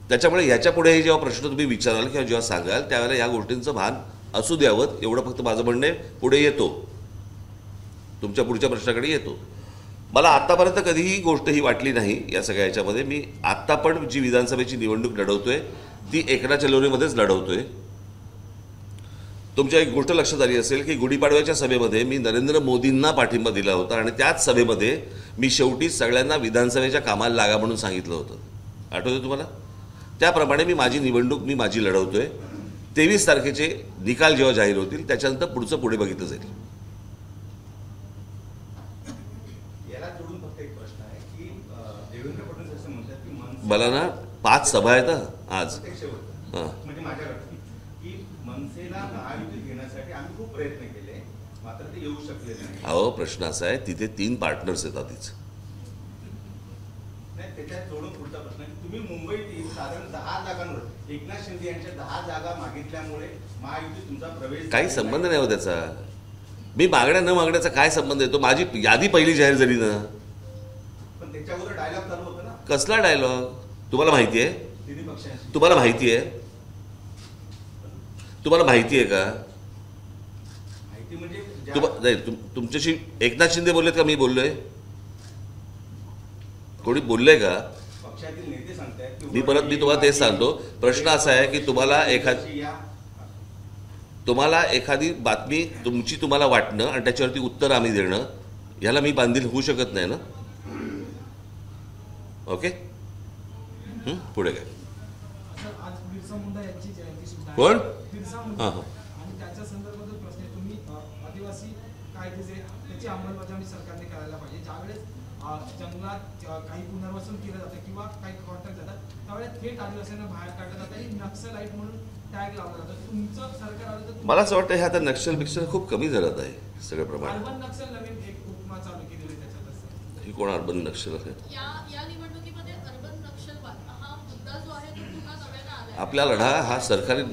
Speaker 2: त्याच्यामुळे ह्याच्या पुढे जेव्हा प्रश्न तुम्ही विचाराल किंवा जेव्हा सांगाल त्यावेळेला या गोष्टींचं भान असू द्यावं, एवढं फक्त माझं म्हणणे पुढे येतो, तुमच्या पुढच्या प्रश्नाकडे येतो. मला आत्तापर्यंत कधीही गोष्ट ही वाटली नाही या सगळ्या ह्याच्यामध्ये. मी आत्ता पण जी विधानसभेची निवडणूक लढवतोय ती एकनाथ चलोरेमध्येच लढवतोय. तुमच्या एक गोष्ट लक्षात आली असेल की गुढीपाडव्याच्या सभेमध्ये मी नरेंद्र मोदींना पाठिंबा दिला होता आणि त्याच सभेमध्ये मी शेवटी सगळ्यांना विधानसभेच्या कामाला लागा म्हणून सांगितलं होतं. आठवतं तुम्हाला? त्याप्रमाणे मी माझी निवडणूक माझी लढवतोय. 23 तारखेचे निकाल जेव्हा जाहीर होतील त्याच्यानंतर पुढचं पुढे बघितलं जाईल.
Speaker 9: याला जोडून फक्त एक प्रश्न आहे की देवेंद्र फडणवीस असं म्हणतात की
Speaker 2: मला ना 5 सभा आहेत आज.
Speaker 9: म्हणजे माझ्याकडे की मनसेला महायुती घेण्यासाठी आम्ही खूप प्रयत्न केले, मात्र ते येऊ शकले नाही.
Speaker 2: अहो, प्रश्न असा आहे, तिथे 3 पार्टनर्स आहेत आधीच.
Speaker 9: नाही, त्याच्यात जोडून पुढचा प्रश्न की तुम्ही मुंबईतील साधारण 10 जागांवर एकनाथ शिंदे यांच्या 10 जागा मागितल्यामुळे महायुती तुमचा प्रवेश
Speaker 2: काही संबंध नाही हो त्याचा. मी मागण्या न मागण्याचा काय संबंध येतो? माझी यादी पहिली जाहीर झाली ना.
Speaker 9: पण त्याच्यावर डायलॉग चालू होता ना.
Speaker 2: कसला डायलॉग? तुम्हाला माहिती आहे?
Speaker 9: तिन्ही पक्षांशी.
Speaker 2: तुम्हाला माहिती आहे? तुम्हाला माहिती आहे का?
Speaker 9: माहिती म्हणजे
Speaker 2: नाही, तुमच्याशी एकनाथ शिंदे बोललेत का मी बोललोय? कोणी बोललंय का?
Speaker 9: पक्षातील नेते सांगतायत.
Speaker 2: मी तुम्हाला तेच सांगतो. प्रश्न असा आहे की तुम्हाला एखादी बातमी तुम्हाला वाटणं आणि त्याच्यावरती उत्तर आम्ही देणं, याला मी बांधील होऊ शकत नाही ना. ओके, पुढे काय?
Speaker 6: आज बिरसा मुंडा यांची जयंती सुद्धा.
Speaker 2: कोण?
Speaker 6: बिरसा मुंडा. आणि त्याच्या संदर्भात प्रश्न आहे, तुम्ही आदिवासी कायदे जे त्याची अंमलबजावणी सरकारने करायला पाहिजे. ज्यावेळेस जंगलात काही पुनर्वसन केलं जातं किंवा काही कॉन्ट्रॅक्ट जातात त्यावेळेस थेट आदिवासींना बाहेर काढलं जातं आणि नक्सलाईट म्हणून टॅग लावलं जातं. तुमचं सरकार आलं तर
Speaker 2: मला असं वाटतं हे आता नक्षल बिक्षल खूप कमी झालं आहे सगळं प्रमाण.
Speaker 6: अर्बन नक्षल नवीन एक उपमा चालू केलेली त्याच्यात.
Speaker 2: ही कोण अर्बन नक्षल आहे?
Speaker 8: या निवडणुकीमध्ये अर्बन नक्षलवाद हा मुद्दा जो आहे तो पुन्हा नव्यानं आलाय.
Speaker 2: आपला लढा हा सरकारी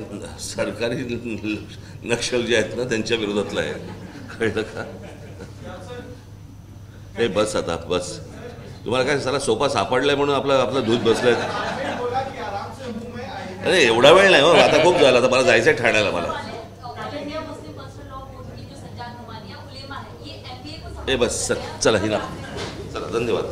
Speaker 2: नक्षल जे आहेत ना त्यांच्या विरोधातला आहे. कळलं का? हे बस आता बस. तुम्हाला काय सारा सोपा सापडलाय म्हणून आपला दूध बसलाय? अरे एवढा वेळ नाही हो, आता खूप झाला. आता मला जायचंय ठाण्याला. मला हे बस चला हिना चला. धन्यवाद.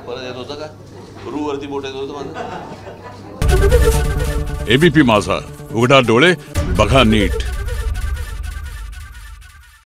Speaker 2: परत येत होतं का? रूवरती बोट येत होतं माझं.
Speaker 12: एबीपी माझा, उघडा डोळे बघा नीट.